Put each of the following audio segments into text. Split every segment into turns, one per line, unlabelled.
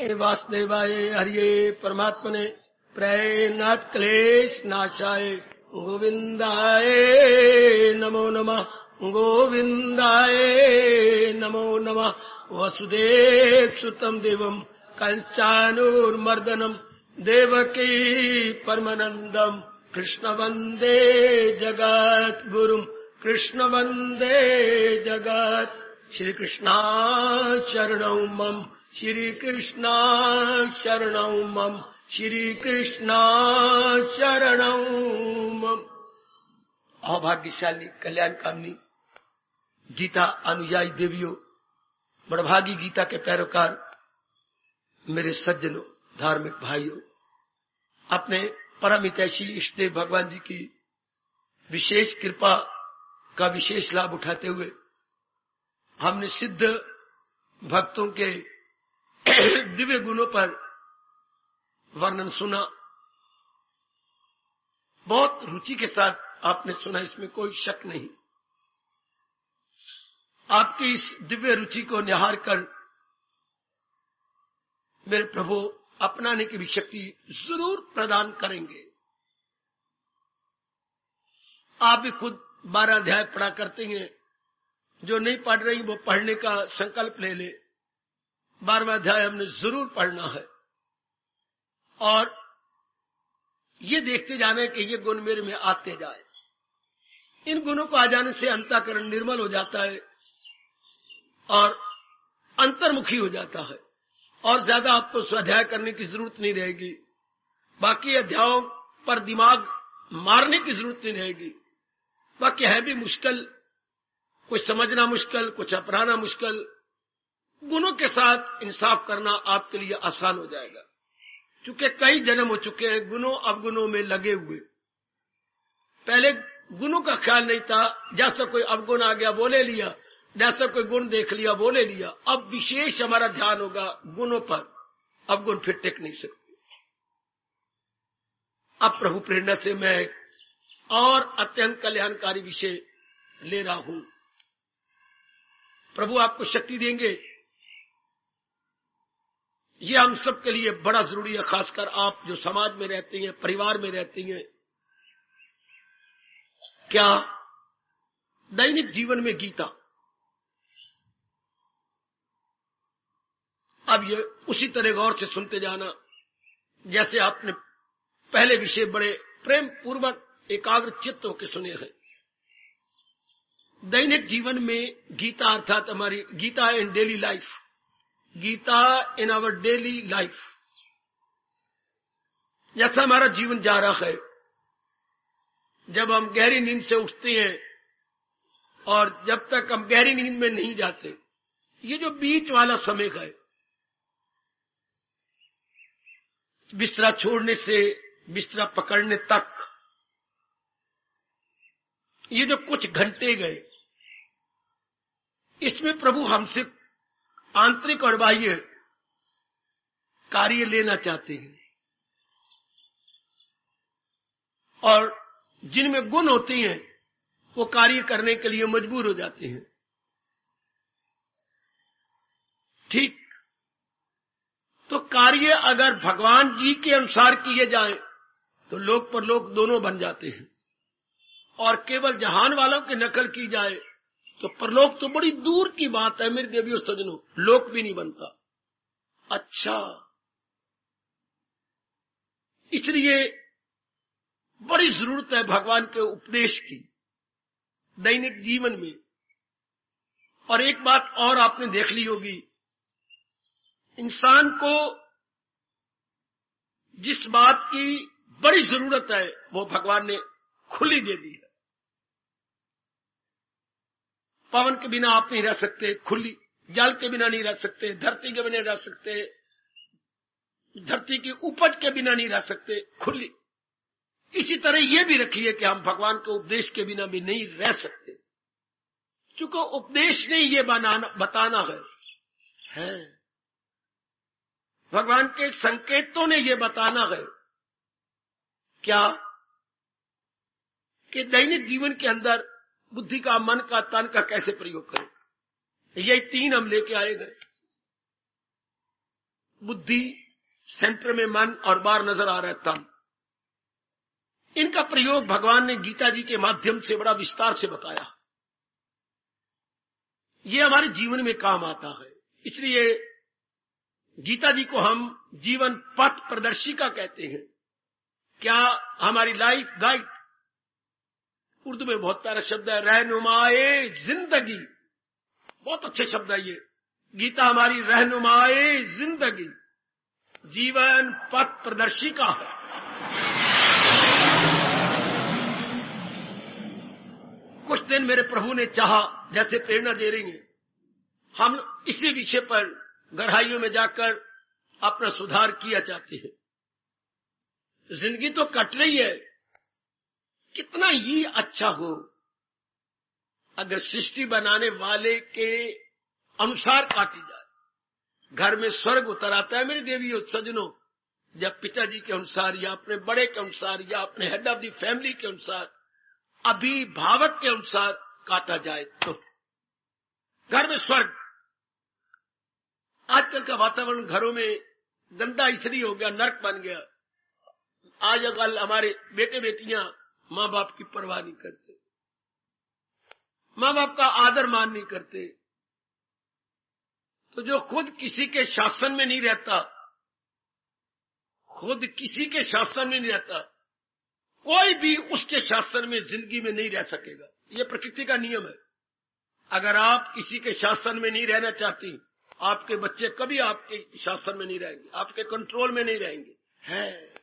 वासुदेवाय हरिये परमात्मने प्रेरणात् क्लेश नाशाय गोविंदाय नमो नमः। गोविंदाय नमो नमः। वसुदेव सुतं देवं कंचानूर्मर्दनम देवकी परमानंदम कृष्ण वंदे जगत गुरुम कृष्ण वंदे जगत। श्री कृष्णा शरणौ मम श्री कृष्णा शरणौ मम श्री कृष्णा शरणौ मम। अभाग्यशाली कल्याणकामिनी गीता अनुयायी देवियों, बड़भागी गीता के पैरोकार, मेरे सज्जनों, धार्मिक भाइयों, अपने परम हितैषी इष्टदेव भगवान जी की विशेष कृपा का विशेष लाभ उठाते हुए हमने सिद्ध भक्तों के दिव्य गुणों पर वर्णन सुना। बहुत रुचि के साथ आपने सुना, इसमें कोई शक नहीं। आपकी इस दिव्य रुचि को निहार कर मेरे प्रभु अपनाने की भी शक्ति जरूर प्रदान करेंगे। आप भी खुद 12 अध्याय पढ़ा करते हैं, जो नहीं पढ़ रही वो पढ़ने का संकल्प ले ले। 12वां अध्याय हमने जरूर पढ़ना है और ये देखते जाना कि ये गुण मेरे में आते जाए। इन गुणों को आ जाने से अंतःकरण निर्मल हो जाता है और अंतर्मुखी हो जाता है और ज्यादा आपको स्वाध्याय करने की जरूरत नहीं रहेगी। बाकी अध्यायों पर दिमाग मारने की जरूरत नहीं रहेगी। बाकी है भी मुश्किल, कुछ समझना मुश्किल, कुछ अपनाना मुश्किल। गुणों के साथ इंसाफ करना आपके लिए आसान हो जाएगा, क्योंकि कई जन्म हो चुके हैं गुणों अवगुणों में लगे हुए। पहले गुणों का ख्याल नहीं था, जैसा कोई अवगुण आ गया वो ले लिया, जैसा कोई गुण देख लिया वो ले लिया। अब विशेष हमारा ध्यान होगा गुणों पर, अवगुण फिर टिक नहीं सकते। अब प्रभु प्रेरणा से मैं और अत्यंत कल्याणकारी विषय ले रहा हूं। प्रभु आपको शक्ति देंगे, ये हम सब के लिए बड़ा जरूरी है, खासकर आप जो समाज में रहते हैं, परिवार में रहते हैं। क्या दैनिक जीवन में गीता, अब ये उसी तरह गौर से सुनते जाना जैसे आपने पहले विषय बड़े प्रेम पूर्वक एकाग्र चित्त होकर सुने हैं। दैनिक जीवन में गीता अर्थात हमारी Gita in daily life, Gita in our daily life. जैसा हमारा जीवन जा रहा है, जब हम गहरी नींद से उठते हैं और जब तक हम गहरी नींद में नहीं जाते, ये जो बीच वाला समय है, बिस्तरा छोड़ने से बिस्तरा पकड़ने तक, ये जो कुछ घंटे गए, इसमें प्रभु हमसे आंतरिक और बाह्य कार्य लेना चाहते हैं। और जिनमें गुण होते हैं वो कार्य करने के लिए मजबूर हो जाते हैं। ठीक, तो कार्य अगर भगवान जी के अनुसार किए जाए तो लोक परलोक दोनों बन जाते हैं, और केवल जहान वालों की नकल की जाए तो परलोक तो बड़ी दूर की बात है मेरे देवियों सजनों, लोक भी नहीं बनता। अच्छा, इसलिए बड़ी जरूरत है भगवान के उपदेश की दैनिक जीवन में। और एक बात और आपने देख ली होगी, इंसान को जिस बात की बड़ी जरूरत है वो भगवान ने खुली दे दी है। पवन के बिना आप नहीं रह सकते, खुली। जल के बिना नहीं रह सकते, धरती के बिना नहीं रह सकते, धरती की उपज के बिना नहीं रह सकते, खुली। इसी तरह ये भी रखिए कि हम भगवान के उपदेश के बिना भी नहीं रह सकते, क्योंकि उपदेश ने ये बताना है। भगवान के संकेतों ने ये बताना है क्या, कि दैनिक जीवन के अंदर बुद्धि का, मन का, तन का कैसे प्रयोग करें। यही 3 हम लेके आए गए। बुद्धि, सेंटर में मन और बाहर नजर आ रहा है तन। इनका प्रयोग भगवान ने गीता जी के माध्यम से बड़ा विस्तार से बताया। ये हमारे जीवन में काम आता है। इसलिए गीता जी को हम जीवन पथ प्रदर्शिका कहते हैं। क्या हमारी लाइफ गाइड, उर्दू में बहुत प्यारा शब्द है, रहनुमाए जिंदगी। बहुत अच्छे शब्द है ये। गीता हमारी रहनुमाए जिंदगी, जीवन पथ प्रदर्शिका है। कुछ दिन मेरे प्रभु ने चाहा, जैसे प्रेरणा दे रही है, हम इसी विषय पर गहराइयों में जाकर अपना सुधार किया चाहते हैं। जिंदगी तो कट रही है, कितना ही अच्छा हो अगर सृष्टि बनाने वाले के अनुसार काटी जाए। घर में स्वर्ग उतर आता है मेरे देवियों सज्जनों, जब पिताजी के अनुसार या अपने बड़े के अनुसार या अपने हेड ऑफ द फैमिली के अनुसार, अभिभावक के अनुसार काटा जाए तो घर में स्वर्ग। आजकल का वातावरण घरों में गंदा इसलिए हो गया, नर्क बन गया। आजकल हमारे बेटे बेटियां माँ बाप की परवाह नहीं करते, माँ बाप का आदर मान नहीं करते। तो जो खुद किसी के शासन में नहीं रहता, खुद किसी के शासन में नहीं रहता, कोई भी उसके शासन में जिंदगी में नहीं रह सकेगा। यह प्रकृति का नियम है। अगर आप किसी के शासन में नहीं रहना चाहती, आपके बच्चे कभी आपके शासन में नहीं रहेंगे, आपके कंट्रोल में नहीं रहेंगे। है।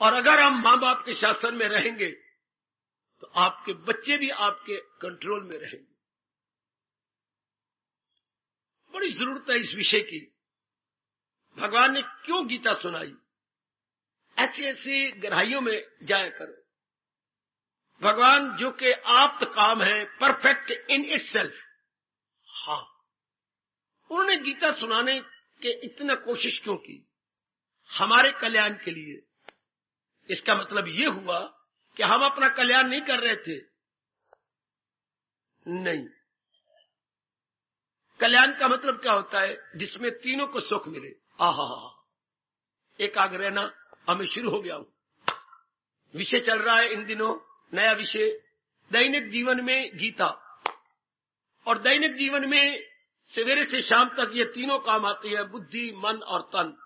और अगर हम मां बाप के शासन में रहेंगे तो आपके बच्चे भी आपके कंट्रोल में रहेंगे। बड़ी जरूरत है इस विषय की। भगवान ने क्यों गीता सुनाई? ऐसी ऐसी गहराइयों में जाया करो। भगवान जो कि आप्त काम है, परफेक्ट इन इटसेल्फ, हाँ, उन्होंने गीता सुनाने के इतना कोशिश क्यों की? हमारे कल्याण के लिए। इसका मतलब ये हुआ कि हम अपना कल्याण नहीं कर रहे थे। नहीं, कल्याण का मतलब क्या होता है? जिसमें तीनों को सुख मिले। आहा, एकाग्र रहना हमें शुरू हो गया हूं। विषय चल रहा है इन दिनों, नया विषय, दैनिक जीवन में गीता। और दैनिक जीवन में सवेरे से शाम तक ये तीनों काम आती है, बुद्धि, मन और तन।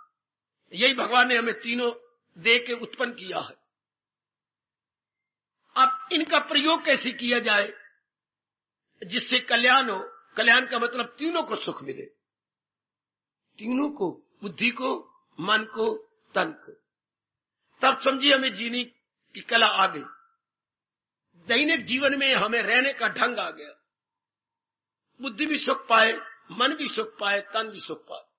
यही भगवान ने हमें तीनों दे के उत्पन्न किया है। अब इनका प्रयोग कैसे किया जाए जिससे कल्याण हो? कल्याण का मतलब तीनों को सुख मिले, तीनों को, बुद्धि को, मन को, तन को। तब समझिए हमें जीने की कला आ गई। दैनिक जीवन में हमें रहने का ढंग आ गया। बुद्धि भी सुख पाए, मन भी सुख पाए, तन भी सुख पाए।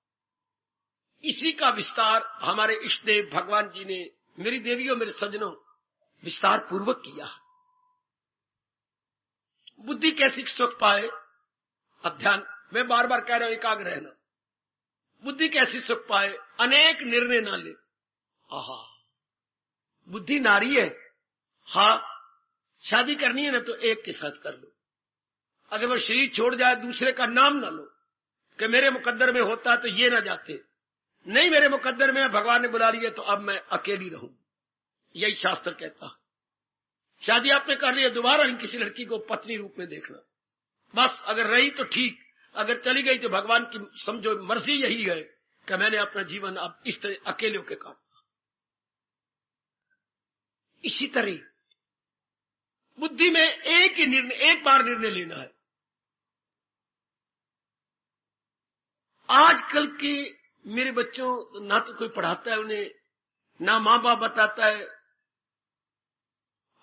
इसी का विस्तार हमारे इष्ट देव भगवान जी ने, मेरी देवियों, मेरे सज्जनों, विस्तार पूर्वक किया। बुद्धि कैसी सुख पाए? अब ध्यान, मैं बार बार कह रहा हूं, एकाग्र रहना। बुद्धि कैसी सुख पाए? अनेक निर्णय ना ले। आहा, बुद्धि नारी है। हाँ, शादी करनी है ना तो एक के साथ कर लो। अगर वो शरीर छोड़ जाए, दूसरे का नाम ना लो कि मेरे मुकद्दर में होता तो ये ना जाते। नहीं, मेरे मुकद्दर में भगवान ने बुला लिया तो अब मैं अकेली रहूं। यही शास्त्र कहता है। शादी आपने कर लिया, दोबारा नहीं किसी लड़की को पत्नी रूप में देखना। बस अगर रही तो ठीक, अगर चली गई तो भगवान की समझो मर्जी यही है कि मैंने अपना जीवन अब इस तरह अकेले होकर काटा। इसी तरह बुद्धि में एक ही निर्णय, एक बार निर्णय लेना है। आजकल के मेरे बच्चों, ना तो कोई पढ़ाता है उन्हें, ना माँ बाप बताता है।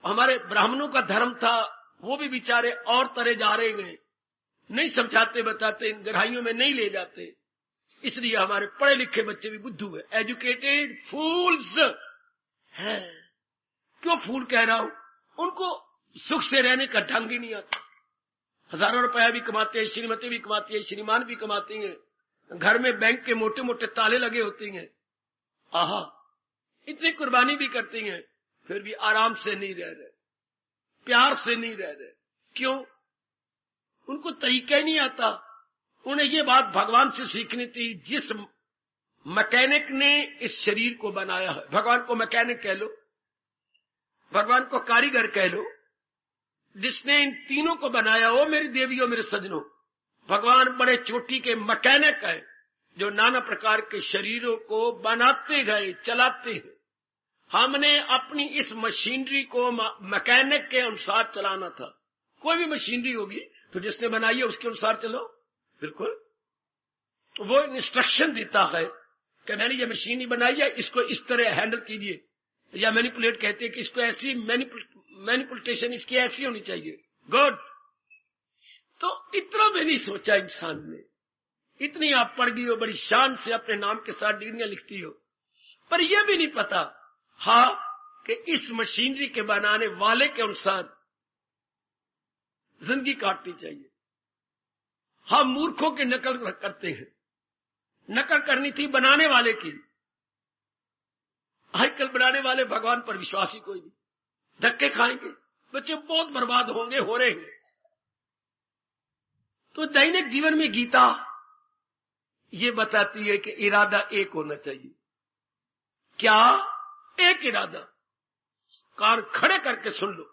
हमारे ब्राह्मणों का धर्म था, वो भी बेचारे और तरह जा रहे हैं, नहीं समझाते बताते, इन गहराइयों में नहीं ले जाते। इसलिए हमारे पढ़े लिखे बच्चे भी बुद्धू है, एजुकेटेड फूल्स है। क्यों फूल कह रहा हूं? उनको सुख से रहने का ढंग ही नहीं आता। हजारों रुपया भी कमाते हैं, श्रीमती भी कमाती है, श्रीमान भी कमाती हैं, घर में बैंक के मोटे मोटे ताले लगे होते हैं। आहा, इतनी कुर्बानी भी करती हैं, फिर भी आराम से नहीं रह रहे, प्यार से नहीं रह रहे। क्यों? उनको तरीका ही नहीं आता। उन्हें ये बात भगवान से सीखनी थी, जिस मैकेनिक ने इस शरीर को बनाया है, भगवान को मैकेनिक कह लो, भगवान को कारीगर कह लो, जिसने इन तीनों को बनाया, वो मेरी देवियों, मेरे सजनों, भगवान बड़े चोटी के मैकेनिक है, जो नाना प्रकार के शरीरों को बनाते गए, चलाते हैं। हमने अपनी इस मशीनरी को मैकेनिक के अनुसार चलाना था। कोई भी मशीनरी होगी तो जिसने बनाई है उसके अनुसार चलो, बिल्कुल। वो इंस्ट्रक्शन देता है कि मैंने ये मशीनरी बनाई है, इसको इस तरह हैंडल कीजिए, या मैनिपुलेट कहते हैं कि इसको ऐसी मैनिपुलेशन इसकी ऐसी होनी चाहिए, गुड। तो इतना भी नहीं सोचा इंसान ने। इतनी आप पढ़ गई हो, बड़ी शान से अपने नाम के साथ डिग्रियां लिखती हो, पर यह भी नहीं पता कि इस मशीनरी के बनाने वाले के अनुसार जिंदगी काटनी चाहिए। हम मूर्खों की नकल करते हैं, नकल करनी थी बनाने वाले की। आजकल बनाने वाले भगवान पर विश्वासी कोई नहीं, धक्के खाएंगे, बच्चे बहुत बर्बाद होंगे, हो रहे हैं। तो दैनिक जीवन में गीता ये बताती है कि इरादा एक होना चाहिए। क्या? एक इरादा। कान खड़े करके सुन लो।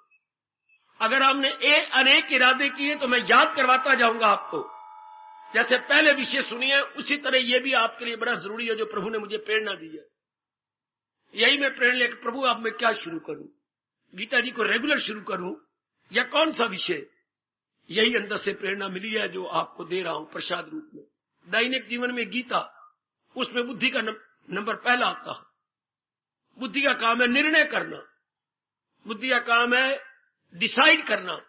अगर हमने अनेक इरादे किए तो मैं याद करवाता जाऊंगा आपको। जैसे पहले विषय सुनिए, उसी तरह यह भी आपके लिए बड़ा जरूरी है, जो प्रभु ने मुझे प्रेरणा दी है। यही मैं प्रेरणा लेकर, प्रभु अब मैं क्या शुरू करूं, गीता जी को रेगुलर शुरू करूं या कौन सा विषय? यही अंदर से प्रेरणा मिली है जो आपको दे रहा हूं प्रसाद रूप में। दैनिक जीवन में गीता, उसमें बुद्धि का नंबर पहला आता है। बुद्धि का काम है निर्णय करना, बुद्धि का काम है डिसाइड करना।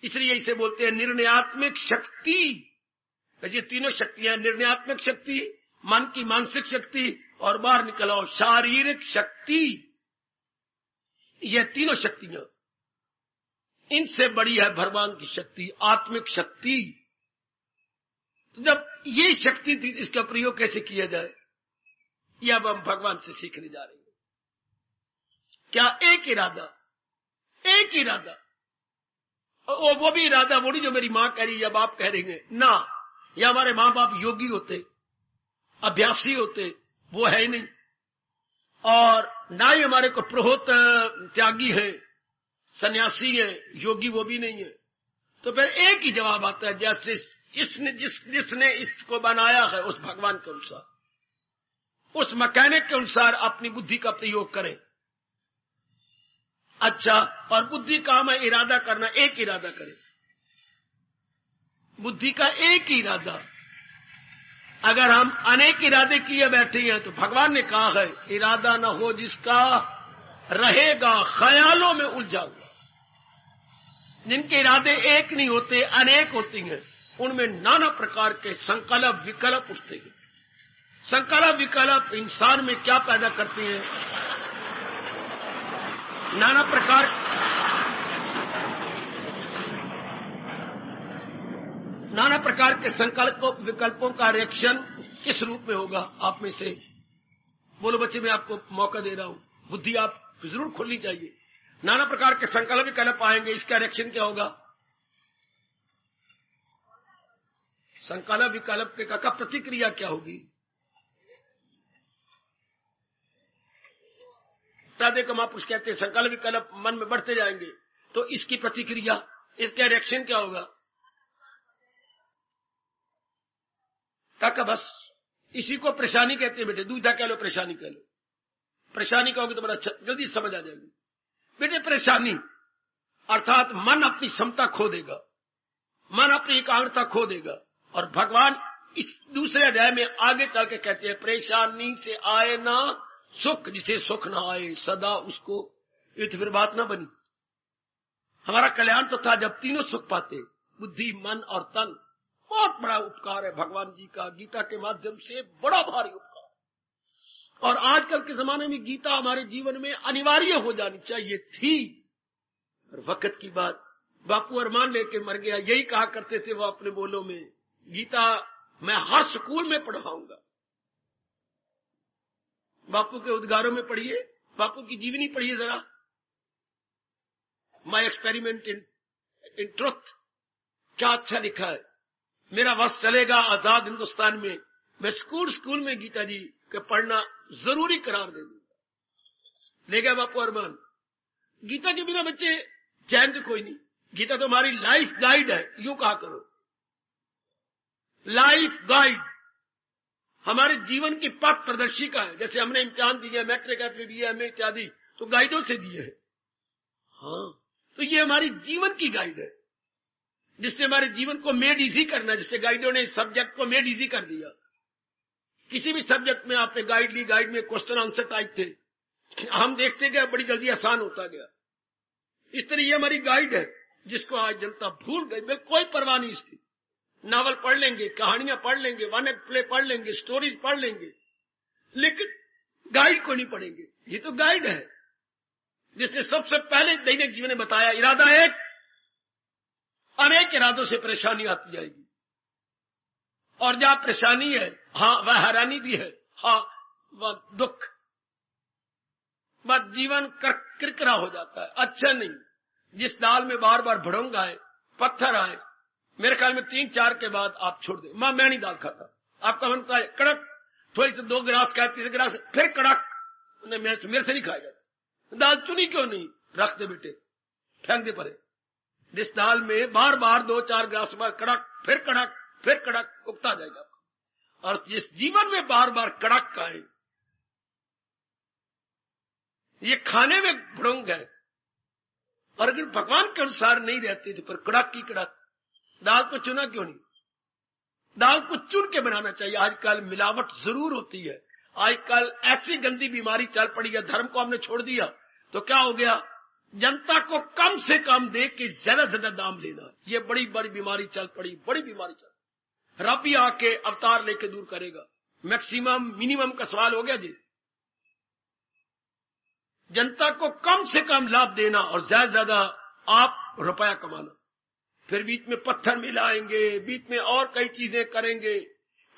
इसलिए इसे बोलते हैं निर्णयात्मक शक्ति। वैसे तीनों शक्तियां, निर्णयात्मक शक्ति, मन की मानसिक शक्ति, और बाहर निकल आओ शारीरिक शक्ति। ये तीनों शक्तियां, इनसे बड़ी है भगवान की शक्ति, आत्मिक शक्ति। तो जब ये शक्ति थी, इसका प्रयोग कैसे किया जाए, यह अब हम भगवान से सीखने जा रहे हैं। क्या? एक इरादा, एक इरादा। वो भी इरादा वो नहीं जो मेरी मां कह रही है या बाप कह रही है ना, या हमारे मां बाप योगी होते, अभ्यासी होते, वो है ही नहीं। और ना ही हमारे को पुरोहित त्यागी है, सन्यासी है, योगी वो भी नहीं है। तो फिर एक ही जवाब आता है, जैसे जिसने इसको बनाया है उस भगवान के अनुसार, उस मैकेनिक के अनुसार अपनी बुद्धि का प्रयोग करें। अच्छा, और बुद्धि काम है इरादा करना, एक इरादा करें। बुद्धि का एक ही इरादा। अगर हम अनेक इरादे किए बैठे हैं तो भगवान ने कहा है, इरादा न हो जिसका रहेगा ख्यालों में उलझाऊंगा। जिनके इरादे एक नहीं होते, अनेक होती हैं, उनमें नाना प्रकार के संकल्प विकल्प उठते हैं। संकल्प विकल्प इंसान में क्या पैदा करते हैं? नाना प्रकार के संकल्पों विकल्पों का रिएक्शन किस रूप में होगा? आप में से बोलो बच्चे, मैं आपको मौका दे रहा हूं, बुद्धि आप जरूर खोलनी चाहिए। नाना प्रकार के संकल्प विकल्प आएंगे, इसका रिएक्शन क्या होगा? संकल्प विकल्प का प्रतिक्रिया क्या होगी? साधे महापुरुष कहते हैं संकल्प विकल्प मन में बढ़ते जाएंगे, तो इसकी प्रतिक्रिया, इसका रिएक्शन क्या होगा? काका बस इसी को परेशानी कहते हैं बेटे, दुविधा कह लो, परेशानी कह लो। परेशानी कहोगे तो बड़ा अच्छा, जल्दी समझ आ जाएगी बेटे। परेशानी अर्थात मन अपनी क्षमता खो देगा, मन अपनी एकाग्रता खो देगा। और भगवान इस दूसरे अध्याय में आगे चल के कहते हैं, परेशानी से आए ना सुख, जिसे सुख ना आए सदा उसको। ये तो फिर बात ना बनी। हमारा कल्याण तो था जब तीनों सुख पाते, बुद्धि, मन और तन। बहुत बड़ा उपकार है भगवान जी का, गीता के माध्यम से बड़ा भारी उपकार। और आजकल के जमाने में गीता हमारे जीवन में अनिवार्य हो जानी चाहिए थी। और वक्त की बात, बापू अरमान लेके मर गया, यही कहा करते थे वो अपने बोलों में, गीता मैं हर स्कूल में पढ़ाऊंगा। बापू के उद्गारों में पढ़िए, बापू की जीवनी पढ़िए जरा। माई एक्सपेरिमेंट इन ट्रुथ, क्या अच्छा लिखा है। मेरा वश चलेगा आजाद हिंदुस्तान में, मैं स्कूल में गीता जी के पढ़ना जरूरी करार दे दूंगा। ले गया बापू अरमान। गीता के बिना बच्चे चैन तो कोई नहीं। गीता तो हमारी लाइफ गाइड है, यूं कहा करो, लाइफ गाइड, हमारे जीवन की पथ प्रदर्शिका है। जैसे हमने इम्तिहान दिए, मैट्रिक एफए एमए इत्यादि, तो गाइडों से दिए हैं। हाँ, तो ये हमारी जीवन की गाइड है, जिसने हमारे जीवन को मेड इजी करना है। जिससे गाइडों ने इस सब्जेक्ट को मेड इजी कर दिया। किसी भी सब्जेक्ट में आपने गाइड ली, गाइड में क्वेश्चन आंसर टाइप थे, हम देखते गए बड़ी जल्दी आसान होता गया। इस तरह ये हमारी गाइड है, जिसको आज जनता भूल गई। कोई परवाह नहीं इसकी। नावल पढ़ लेंगे, कहानियां पढ़ लेंगे, वन एक्ट प्ले पढ़ लेंगे, स्टोरीज पढ़ लेंगे, लेकिन गाइड को नहीं पढ़ेंगे। ये तो गाइड है, जिसने सबसे पहले दैनिक जीवन में बताया, इरादा एक, अनेक इरादों से परेशानी आती जाएगी। और जहां परेशानी है, हाँ वह हैरानी भी है, हाँ वह दुख, वह जीवन किरकिरा हो जाता है। अच्छा नहीं, जिस दाल में बार बार भड़ोंग आए, पत्थर आए, मेरे ख्याल में 3-4 के बाद आप छोड़ दे। मैं नहीं दाल खाता। आपका मन का कड़क, थोड़ी से 2 गिलास खाए, 3 गिलास, फिर कड़क, मेरे से नहीं खाया जाता। दाल चुनी क्यों नहीं? रख दे बेटे, फेंक दे परे। जिस दाल में बार बार 2-4 गिलास बाद कड़क, फिर कड़क, फिर कड़क, उगता जाएगा। और जिस जीवन में बार बार कड़क आए, ये खाने में भड़ोंग है। और अगर भगवान के अनुसार नहीं रहते तो फिर कड़क की कड़क। दाल को चुना क्यों नहीं? दाल को चुन के बनाना चाहिए। आजकल मिलावट जरूर होती है। आजकल ऐसी गंदी बीमारी चल पड़ी है, धर्म को हमने छोड़ दिया तो क्या हो गया, जनता को कम से कम दे के ज्यादा से ज्यादा दाम लेना। ये बड़ी बड़ी बीमारी चल पड़ी, बड़ी बीमारी चल। रब ही आके अवतार लेके दूर करेगा। मैक्सिमम मिनिमम का सवाल हो गया जी। जनता को कम से कम लाभ देना और ज्यादा से ज्यादा आप रुपया कमाना। फिर बीच में पत्थर मिलाएंगे, बीच में और कई चीजें करेंगे,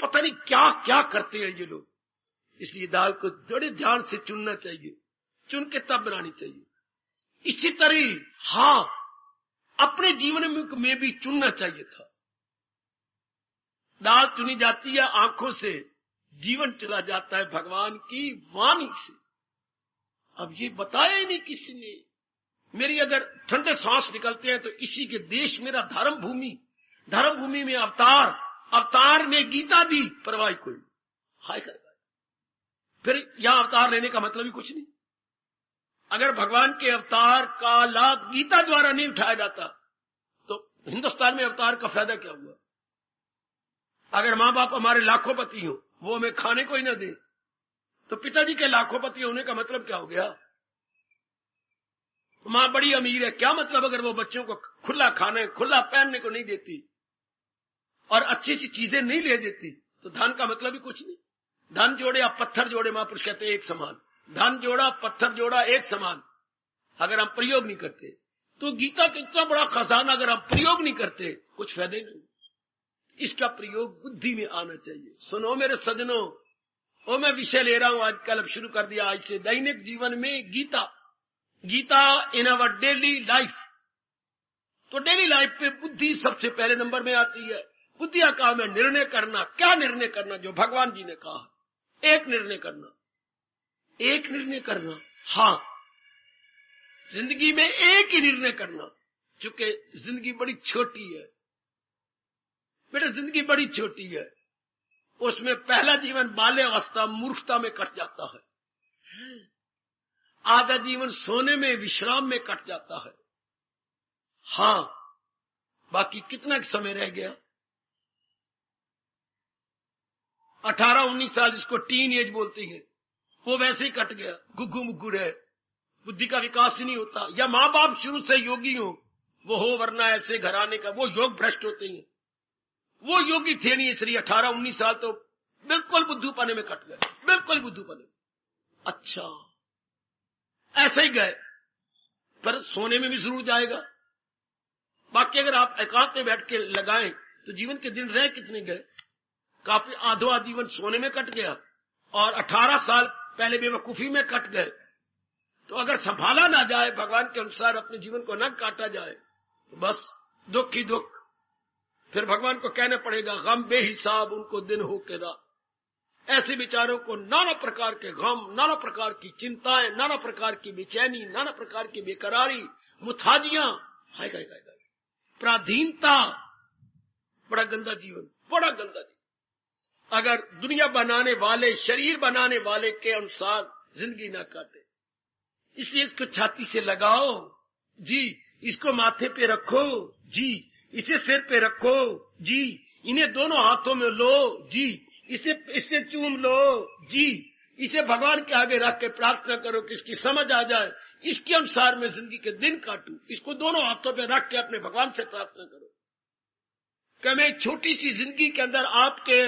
पता नहीं क्या क्या करते हैं ये लोग। इसलिए दाल को बड़े ध्यान से चुनना चाहिए, चुन के तब बनानी चाहिए। इसी तरह हाँ, अपने जीवन में भी चुनना चाहिए था। दाल चुनी जाती है आंखों से, जीवन चला जाता है भगवान की वाणी से। अब ये बताया ही नहीं किसी ने। मेरी अगर ठंडे सांस निकलते हैं तो इसी के देश मेरा धर्म भूमि में अवतार ने गीता दी, परवाही कोई हाय कर। फिर यहां अवतार लेने का मतलब ही कुछ नहीं। अगर भगवान के अवतार का लाभ गीता द्वारा नहीं उठाया जाता तो हिंदुस्तान में अवतार का फायदा क्या हुआ? अगर मां बाप हमारे लाखोपति हो, वो हमें खाने को ही न दे, तो पिताजी के लाखोपति होने का मतलब क्या हो गया? मां बड़ी अमीर है, क्या मतलब अगर वो बच्चों को खुला खाने, खुला पहनने को नहीं देती और अच्छी अच्छी चीजें नहीं ले देती, तो धन का मतलब ही कुछ नहीं। धन जोड़े या पत्थर जोड़े, महापुरुष कहते हैं एक समान। धन जोड़ा, पत्थर जोड़ा, एक समान। अगर हम प्रयोग नहीं करते तो गीता का इतना बड़ा खजाना अगर हम प्रयोग नहीं करते, कुछ फायदे नहीं। इसका प्रयोग बुद्धि में आना चाहिए। सुनो मेरे सजनों, वो मैं विषय ले रहा हूं आजकल, अब शुरू कर दिया आज से, दैनिक जीवन में गीता इन अवर डेली लाइफ। तो डेली लाइफ पे बुद्धि सबसे पहले नंबर में आती है। बुद्धि का काम है निर्णय करना। क्या निर्णय करना? जो भगवान जी ने कहा, एक निर्णय करना। हाँ, जिंदगी में एक ही निर्णय करना, क्योंकि जिंदगी बड़ी छोटी है बेटा, जिंदगी बड़ी छोटी है। उसमें पहला जीवन बाल्य अवस्था मूर्खता में कट जाता है, आधा जीवन सोने में, विश्राम में कट जाता है। हाँ, बाकी कितना समय रह गया? 18-19 साल, जिसको टीन एज बोलती है, वो वैसे ही कट गया, गुग्गू मुग्गू रहे, बुद्धि का विकास ही नहीं होता। या माँ बाप शुरू से योगी हो, वो हो, वरना ऐसे घराने का, वो योग भ्रष्ट होते हैं। वो योगी थे नहीं, इसलिए 18-19 साल तो बिल्कुल बुद्धूपने में कट गए, बिल्कुल बुद्धूपने। अच्छा, ऐसे ही गए, पर सोने में भी जरूर जाएगा। बाकी अगर आप एकांत में बैठ के लगाएं तो जीवन के दिन रह कितने गए? काफी आधो जीवन सोने में कट गया और 18 साल पहले बेवकूफी में कट गए। तो अगर संभाला ना जाए, भगवान के अनुसार अपने जीवन को न काटा जाए, तो बस दुख ही दुख। फिर भगवान को कहना पड़ेगा गम बेहिसाब उनको दिन हो के रात। ऐसे बेचारों को नाना प्रकार के गम, नाना प्रकार की चिंताएं, नाना प्रकार की बेचैनी, नाना प्रकार की बेकरारी, मुथाजियां, हाय हाय हाय, पराधीनता, बड़ा गंदा जीवन, बड़ा गंदा जीवन। अगर दुनिया बनाने वाले, शरीर बनाने वाले के अनुसार जिंदगी ना काटे, इसलिए इसको छाती से लगाओ जी, इसको माथे पे रखो जी, इसे सिर पे रखो जी, इन्हें दोनों हाथों में लो जी, इसे चूम लो जी, इसे भगवान के आगे रख के प्रार्थना करो कि इसकी समझ आ जाए, इसके अनुसार मैं जिंदगी के दिन काटूं। इसको दोनों हाथों पे रख के अपने भगवान से प्रार्थना करो कि मैं छोटी सी जिंदगी के अंदर आपके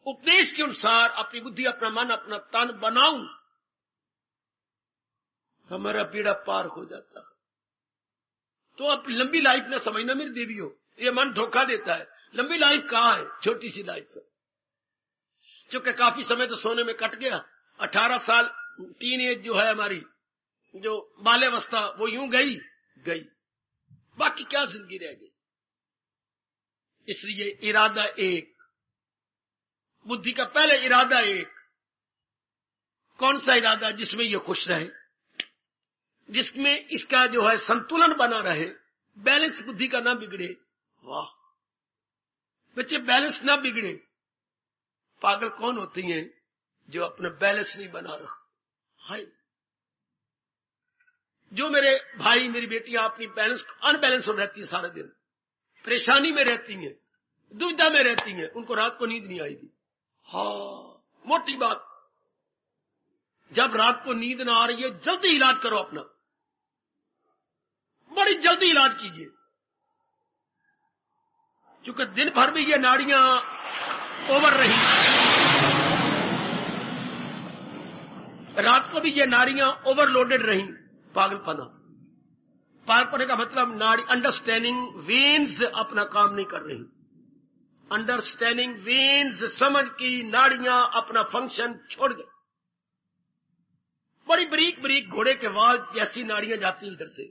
उपदेश के अनुसार अपनी बुद्धि, अपना मन, अपना तन बनाऊं, हमारा बेड़ा पार हो जाता है। तो अब लंबी लाइफ ना समझना मेरी देवियों, ये मन धोखा देता है। लंबी लाइफ कहाँ है, छोटी सी लाइफ है। क्योंकि काफी समय तो सोने में कट गया। 18 साल टीन एज जो है हमारी, जो बाल्यावस्था, वो यूं गई, बाकी क्या जिंदगी रह गई। इसलिए इरादा एक, बुद्धि का पहले इरादा एक। कौन सा इरादा? जिसमें ये खुश रहे, जिसमें इसका जो है संतुलन बना रहे, बैलेंस बुद्धि का ना बिगड़े। वाह बच्चे, बैलेंस ना बिगड़े। पागल कौन होती हैं जो अपना बैलेंस नहीं बना रहा। हाय, जो मेरे भाई, मेरी बेटियां अपनी बैलेंस अनबैलेंस हो रहती है, सारा दिन परेशानी में रहती हैं, दुविधा में रहती हैं, उनको रात को नींद नहीं आएगी। हाँ, मोटी बात। जब रात को नींद ना आ रही है, जल्दी इलाज करो अपना, बड़ी जल्दी इलाज कीजिए। क्योंकि दिन भर भी ये नाड़ियां ओवर रही, रात को भी ये नाड़ियां ओवरलोडेड रही। पागलपने का मतलब नाड़ी, अंडरस्टैंडिंग वेन्स अपना काम नहीं कर रही। अंडरस्टैंडिंग वेन्स, समझ की नाड़ियां अपना फंक्शन छोड़ गई। बड़ी बरीक बरीक घोड़े के वाल जैसी नाड़ियां जाती इधर से।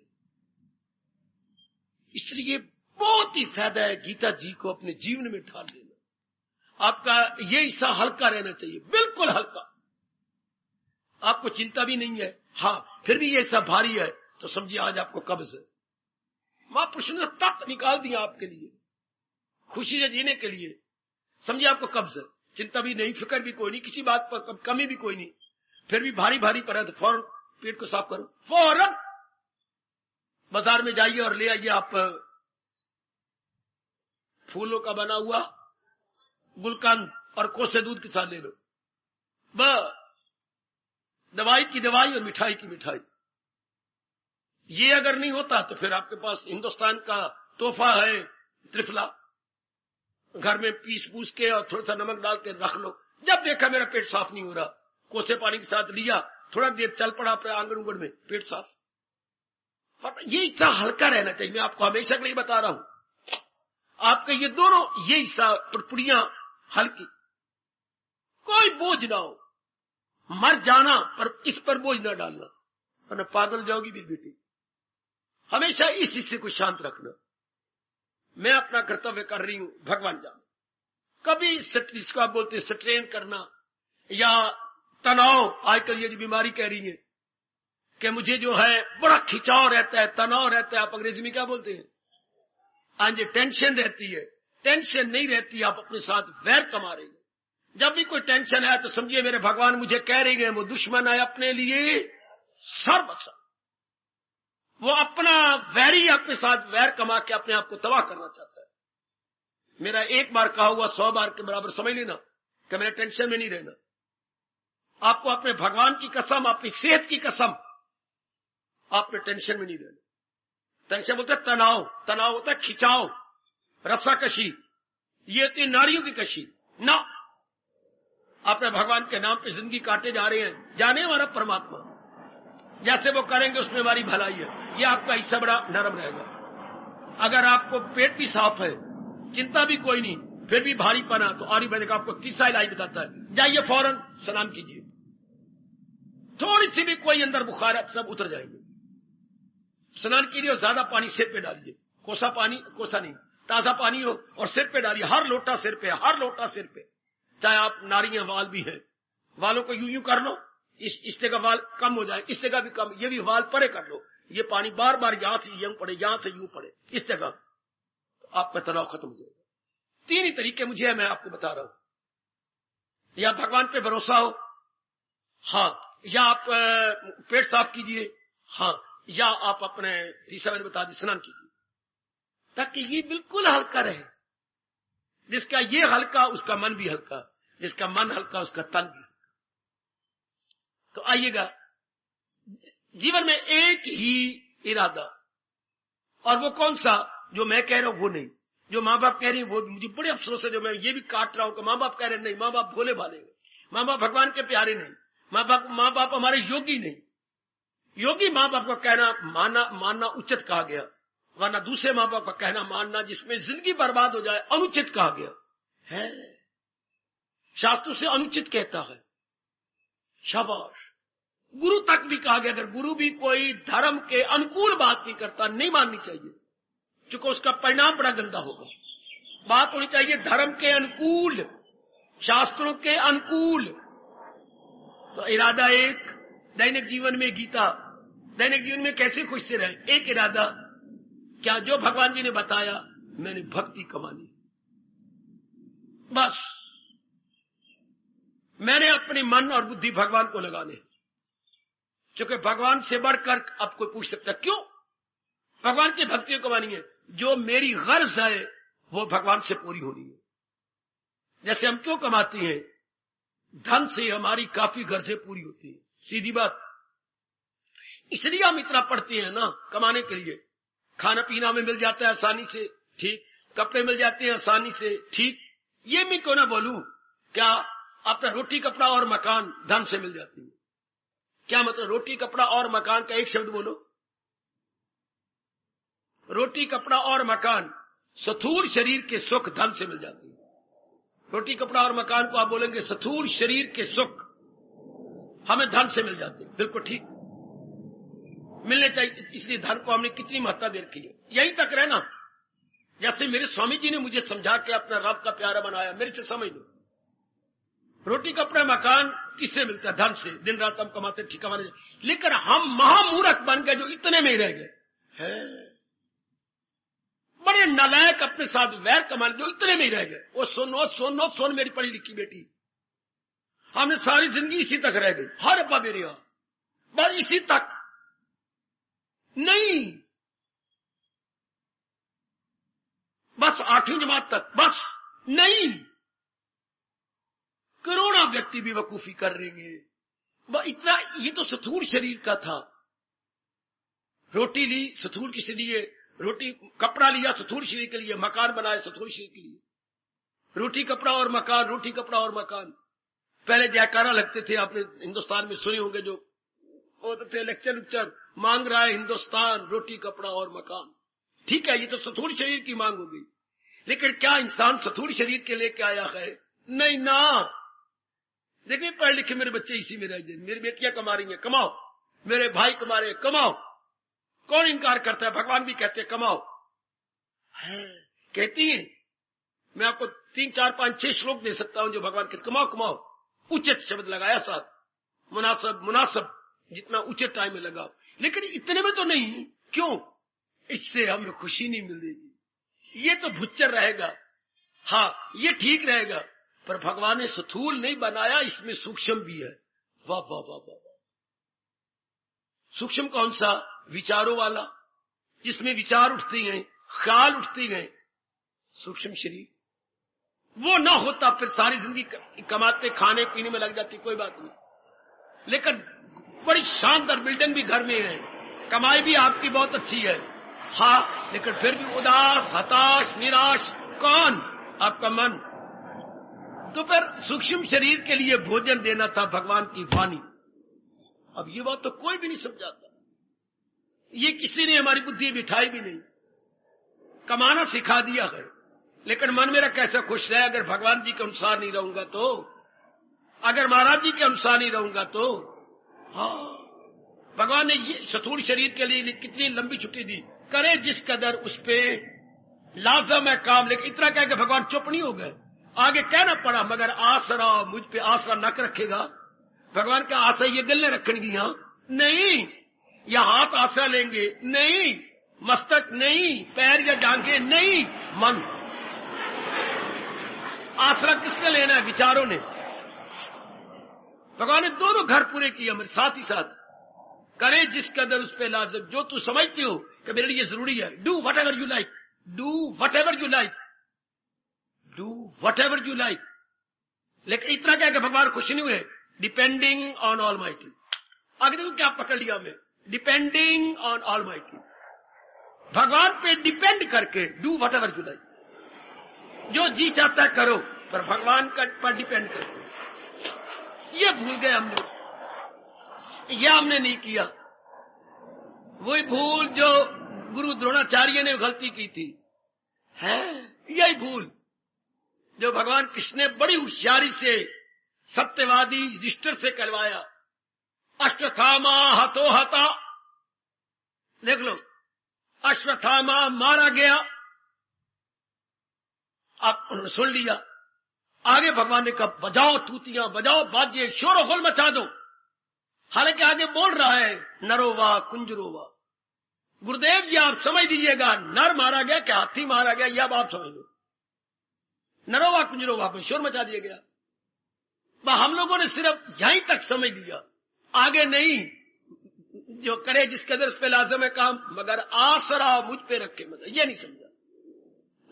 इसलिए बहुत ही फायदा है गीता जी को अपने जीवन में ढाल लेना। आपका ये हिस्सा हल्का रहना चाहिए, बिल्कुल हल्का। आपको चिंता भी नहीं है, हाँ, फिर भी ये हिस्सा भारी है, तो समझिए आज आपको कब्ज है। महापुरुष ने तत्व निकाल दिया आपके लिए, खुशी से जीने के लिए। समझिए आपको कब्ज है, चिंता भी नहीं, फिक्र भी कोई नहीं, किसी बात पर कमी भी कोई नहीं। फिर भी भारी भारी पर है तो फौरन पेट को साफ करो, फौरन बाजार में जाइए और ले आइए आप फूलों का बना हुआ गुलकंद और कोसे दूध के साथ ले लो। दवाई की दवाई और मिठाई की मिठाई। ये अगर नहीं होता तो फिर आपके पास हिंदुस्तान का तोहफा है त्रिफला, घर में पीस पूस के और थोड़ा सा नमक डाल के रख लो। जब देखा मेरा पेट साफ नहीं हो रहा, कोसे पानी के साथ लिया, थोड़ा देर चल पड़ा अपने आंगन उंगन में, पेट साफ। ये हिस्सा हल्का रहना चाहिए। मैं आपको हमेशा के लिए बता रहा हूं, आपके ये दोनों ये हिस्सा पुड़पुड़ियां हल्की, कोई बोझ ना हो। मर जाना पर इस पर बोझ ना डालना, वरना पागल जाओगी भी बेटी। हमेशा इस हिस्से को शांत रखना। मैं अपना कर्तव्य कर रही हूं, भगवान जान। कभी जिसको आप बोलते हैं स्ट्रेन करना या तनाव, आजकल ये जो बीमारी कह रही है कि मुझे जो है बड़ा खिंचाव रहता है, तनाव रहता है, आप अंग्रेजी में क्या बोलते हैं? आज टेंशन रहती है। टेंशन नहीं रहती, आप अपने साथ वैर कमा रही हैं। जब भी कोई टेंशन है तो समझिए मेरे भगवान मुझे कह रही है वो दुश्मन है अपने लिए सर्वसर्व। वो अपना वैरी अपने साथ वैर कमा के अपने आप को तबाह करना चाहता है। मेरा एक बार कहा हुआ 100 बार के बराबर समझ लेना कि मेरे टेंशन में नहीं रहना। आपको अपने भगवान की कसम, अपनी सेहत की कसम, आपने टेंशन में नहीं रहना। टेंशन बोलते तनाव, तनाव होता है खिंचाव, रस्साकशी, ये होती नारियों की कशी ना। अपने भगवान के नाम पे जिंदगी काटे जा रहे हैं, जाने वाला परमात्मा जैसे वो करेंगे उसमें हमारी भलाई है। ये आपका हिस्सा बड़ा नरम रहेगा। अगर आपको पेट भी साफ है, चिंता भी कोई नहीं, फिर भी भारी पना, तो आर्य वैदिक आपको तीसरा इलाज बताता है, जाइए फौरन स्नान कीजिए। थोड़ी सी भी कोई अंदर बुखार है सब उतर जाएंगे। स्नान कीजिए और ज्यादा पानी सिर पे डालिए, कोसा पानी, कोसा नहीं, ताजा पानी हो और सिर पे डालिए, हर लोटा सिर पे, हर लोटा सिर पे। चाहे आप नारियां वाल भी हैं, वालों को यूं यूं कर लो, इस जगह वाल कम हो जाए, इस जगह भी कम, ये भी वाल परे कर लो, ये पानी बार बार यहां से यूं पड़े, यहां से यूं पड़े, इस जगह, तो आपका तनाव खत्म हो जाएगा। 3 ही तरीके मुझे है, मैं आपको बता रहा हूं। या भगवान पे भरोसा हो, हाँ, या आप पेट साफ कीजिए, हाँ, या आप अपने तीसरा मैंने बता दी स्नान कीजिए, ताकि ये बिल्कुल हल्का रहे। जिसका ये हल्का उसका मन भी हल्का, जिसका मन हल्का उसका तन भी हल्का। तो आइएगा, जीवन में एक ही इरादा, और वो कौन सा? जो मैं कह रहा हूं वो नहीं, जो माँ बाप कह रही है वो। मुझे बड़े अफसोस है जो मैं ये भी काट रहा हूं कि माँ बाप कह रहे नहीं, माँ बाप भोले भाले, माँ बाप भगवान के प्यारे नहीं, माँ बाप हमारे योगी नहीं। योगी माँ बाप का कहना मानना उचित कहा गया, वरना दूसरे माँ बाप का कहना मानना जिसमें जिंदगी बर्बाद हो जाए अनुचित कहा गया है। शास्त्र से अनुचित कहता है। शाबाश। गुरु तक भी कहा गया, अगर गुरु भी कोई धर्म के अनुकूल बात नहीं करता, नहीं माननी चाहिए, क्योंकि उसका परिणाम बड़ा गंदा होगा। बात होनी चाहिए धर्म के अनुकूल, शास्त्रों के अनुकूल। तो इरादा एक, दैनिक जीवन में गीता, दैनिक जीवन में कैसे खुश से रहे? एक इरादा, क्या जो भगवान जी ने बताया मैंने भक्ति कमानी, बस मैंने अपनी मन और बुद्धि भगवान को लगाने, क्योंकि भगवान से बढ़कर अब कोई पूछ सकता क्यों? भगवान की भक्ति कमानी है। जो मेरी गर्ज है वो भगवान से पूरी होनी है। जैसे हम क्यों कमाते हैं? धन से हमारी काफी गर्जें पूरी होती है, सीधी बात। इसलिए हम इतना पढ़ते हैं ना, कमाने के लिए। खाना पीना में मिल जाता है आसानी से, ठीक, कपड़े मिल जाते हैं आसानी से, ठीक। ये मैं क्यों ना बोलूं, क्या अपना रोटी कपड़ा और मकान धन से मिल जाती है? क्या मतलब? रोटी कपड़ा और मकान का एक शब्द बोलो। रोटी कपड़ा और मकान, स्थूल शरीर के सुख धन से मिल जाती है। रोटी कपड़ा और मकान को आप बोलेंगे स्थूल शरीर के सुख हमें धन से मिल जाते हैं। बिल्कुल ठीक, मिलने चाहिए। इसलिए धन को हमने कितनी महत्ता दे रखी है। यहीं तक रहना, जैसे मेरे स्वामी जी ने मुझे समझा के अपना रब का प्यारा बनाया, मेरे से समझ लो। रोटी कपड़ा मकान किससे मिलता है? धन से। दिन रात हम कमाते, ठीक कमाने, लेकिन हम महामूर्ख बन गए जो इतने में ही रह गए हैं। बड़े नालायक अपने साथ वैर कमाने जो इतने में ही रह गए। वो सुन मेरी पढ़ी लिखी बेटी, हमने सारी जिंदगी इसी तक रह गई। हर अब्बा मेरे यहां बस इसी तक नहीं, बस 8वीं जमात तक, बस नहीं। करोड़ों व्यक्ति भी वकूफी कर रहे हैं। इतना, ये तो स्थूल शरीर का था। रोटी ली स्थूल के लिए, रोटी कपड़ा लिया स्थूल शरीर के लिए, मकान बनाए स्थूल शरीर के लिए। रोटी कपड़ा और मकान, रोटी कपड़ा और मकान। पहले जयकारा लगते थे, आपने हिंदुस्तान में सुने होंगे, जो होते थे लेक्चर मांग रहा है हिंदुस्तान रोटी कपड़ा और मकान। ठीक है, ये तो स्थूल शरीर की मांग हो गई, लेकिन क्या इंसान स्थूल शरीर के लेके आया है? नहीं ना। देखिए पढ़े लिखे मेरे बच्चे इसी में रह गए। मेरी बेटियां कमा रही हैं, कमाओ। मेरे भाई कमा रहे, कमाओ। कौन इनकार करता है? भगवान भी कहते हैं कमाओ, है कहती हैं। मैं आपको 3, 4, 5, 6 श्लोक दे सकता हूं जो भगवान कहते कमाओ कमाओ। उचित शब्द लगाया साथ, मुनासब जितना उचित टाइम में लगाओ, लेकिन इतने में तो नहीं। क्यों? इससे हमें खुशी नहीं मिलेगी। ये तो भुच्चर रहेगा। हाँ, ये ठीक रहेगा, पर भगवान ने स्थूल नहीं बनाया, इसमें सूक्ष्म भी है। वाह वाह वाह वाह। सूक्ष्म कौन सा? विचारों वाला, जिसमें विचार उठते हैं, ख्याल उठते हैं, सूक्ष्म शरीर। वो ना होता फिर सारी जिंदगी कमाते खाने पीने में लग जाती, कोई बात नहीं। लेकिन बड़ी शानदार बिल्डिंग भी घर में है, कमाई भी आपकी बहुत अच्छी है, हाँ, लेकिन फिर भी उदास, हताश, निराश। कौन? आपका मन। तो फिर सूक्ष्म शरीर के लिए भोजन देना था भगवान की वाणी। अब ये बात तो कोई भी नहीं समझाता, ये किसी ने हमारी बुद्धि बिठाई भी नहीं। कमाना सिखा दिया है, लेकिन मन मेरा कैसा खुश रहे अगर भगवान जी के अनुसार नहीं रहूंगा तो, अगर महाराज जी के अनुसार नहीं रहूंगा तो। हाँ, भगवान ने ये स्थूल शरीर के लिए कितनी लंबी छुट्टी दी। करे जिस कदर उस पे लाजम है काम, लेकिन इतना कह के भगवान चुप नहीं हो गए, आगे कहना पड़ा मगर आसरा मुझ पे आसरा नक रखेगा। भगवान का आसरा ये गले रखनगी, यहां नहीं, या हाथ आसरा लेंगे नहीं, मस्तक नहीं, पैर या जांघें नहीं, मन। आसरा किसने लेना है? विचारों ने। भगवान ने दोनों घर पूरे किए मेरे साथ ही साथ। करे जिस कदर उस पे लाजिम, जो तू समझती हो कि मेरे लिए जरूरी है। Do what ever you like, do what ever you like, do what ever you like. लेकिन इतना क्या कि भगवान खुश नहीं हुए, डिपेंडिंग ऑन ऑल माइटी। आगे देखो क्या पकड़ लिया हमें, डिपेंडिंग ऑन ऑल माइटी। भगवान पे डिपेंड करके do what ever you like, जो जी चाहता है करो, पर भगवान पर डिपेंड करो। ये भूल गए हमने, यह हमने नहीं किया। वही भूल जो गुरु द्रोणाचार्य ने गलती की थी, है यही भूल जो भगवान कृष्ण ने बड़ी होशियारी से सत्यवादी युधिष्ठिर से करवाया। अश्वत्थामा हतो हता, देख लो, अश्वत्थामा मारा गया। आप उन्होंने सुन लिया। आगे भगवान ने कहा बजाओ तूतियां, बजाओ बाजे, शोर होल मचा दो। हालांकि आगे बोल रहा है नरोवा कुंजरोवा। गुरुदेव जी आप समझ दीजिएगा, नर मारा गया क्या हाथी मारा गया, यह अब आप समझ लो। नरोवा कुंजरोवा में शोर मचा दिया गया। हम लोगों ने सिर्फ यहीं तक समझ लिया, आगे नहीं। जो करे जिस कदर उस पे लाजम है काम, मगर आसरा मुझ पे रखे, मतलब ये नहीं समझा।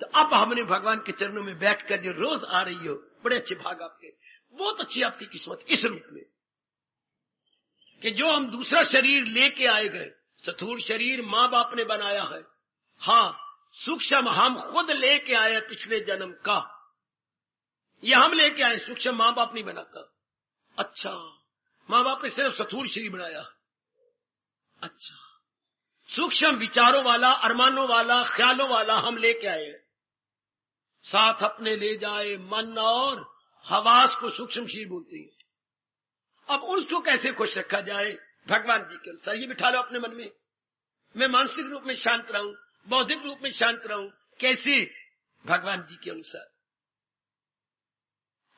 तो अब हमने भगवान के चरणों में बैठकर जो रोज आ रही हो, बड़े अच्छे भाग आपके, बहुत अच्छी आपकी किस्मत इस रूप में कि जो हम दूसरा शरीर लेके आए गए। स्थूल शरीर मां बाप ने बनाया है, हाँ, सूक्ष्म हम खुद लेके आए पिछले जन्म का। यह हम लेके आए, सूक्ष्म मां बाप नहीं बनाता। अच्छा, मां बाप ने सिर्फ स्थूल शरीर बनाया। अच्छा, सूक्ष्म विचारों वाला, अरमानों वाला, ख्यालों वाला हम लेके आए, साथ अपने ले जाए मन और हवास को सूक्ष्म शरीर बोलते हैं। अब उसको कैसे खुश रखा जाए? भगवान जी के अनुसार ये बिठा लो अपने मन में। मैं मानसिक रूप में शांत रहूं, बौद्धिक रूप में शांत रहूं, कैसे? भगवान जी के अनुसार।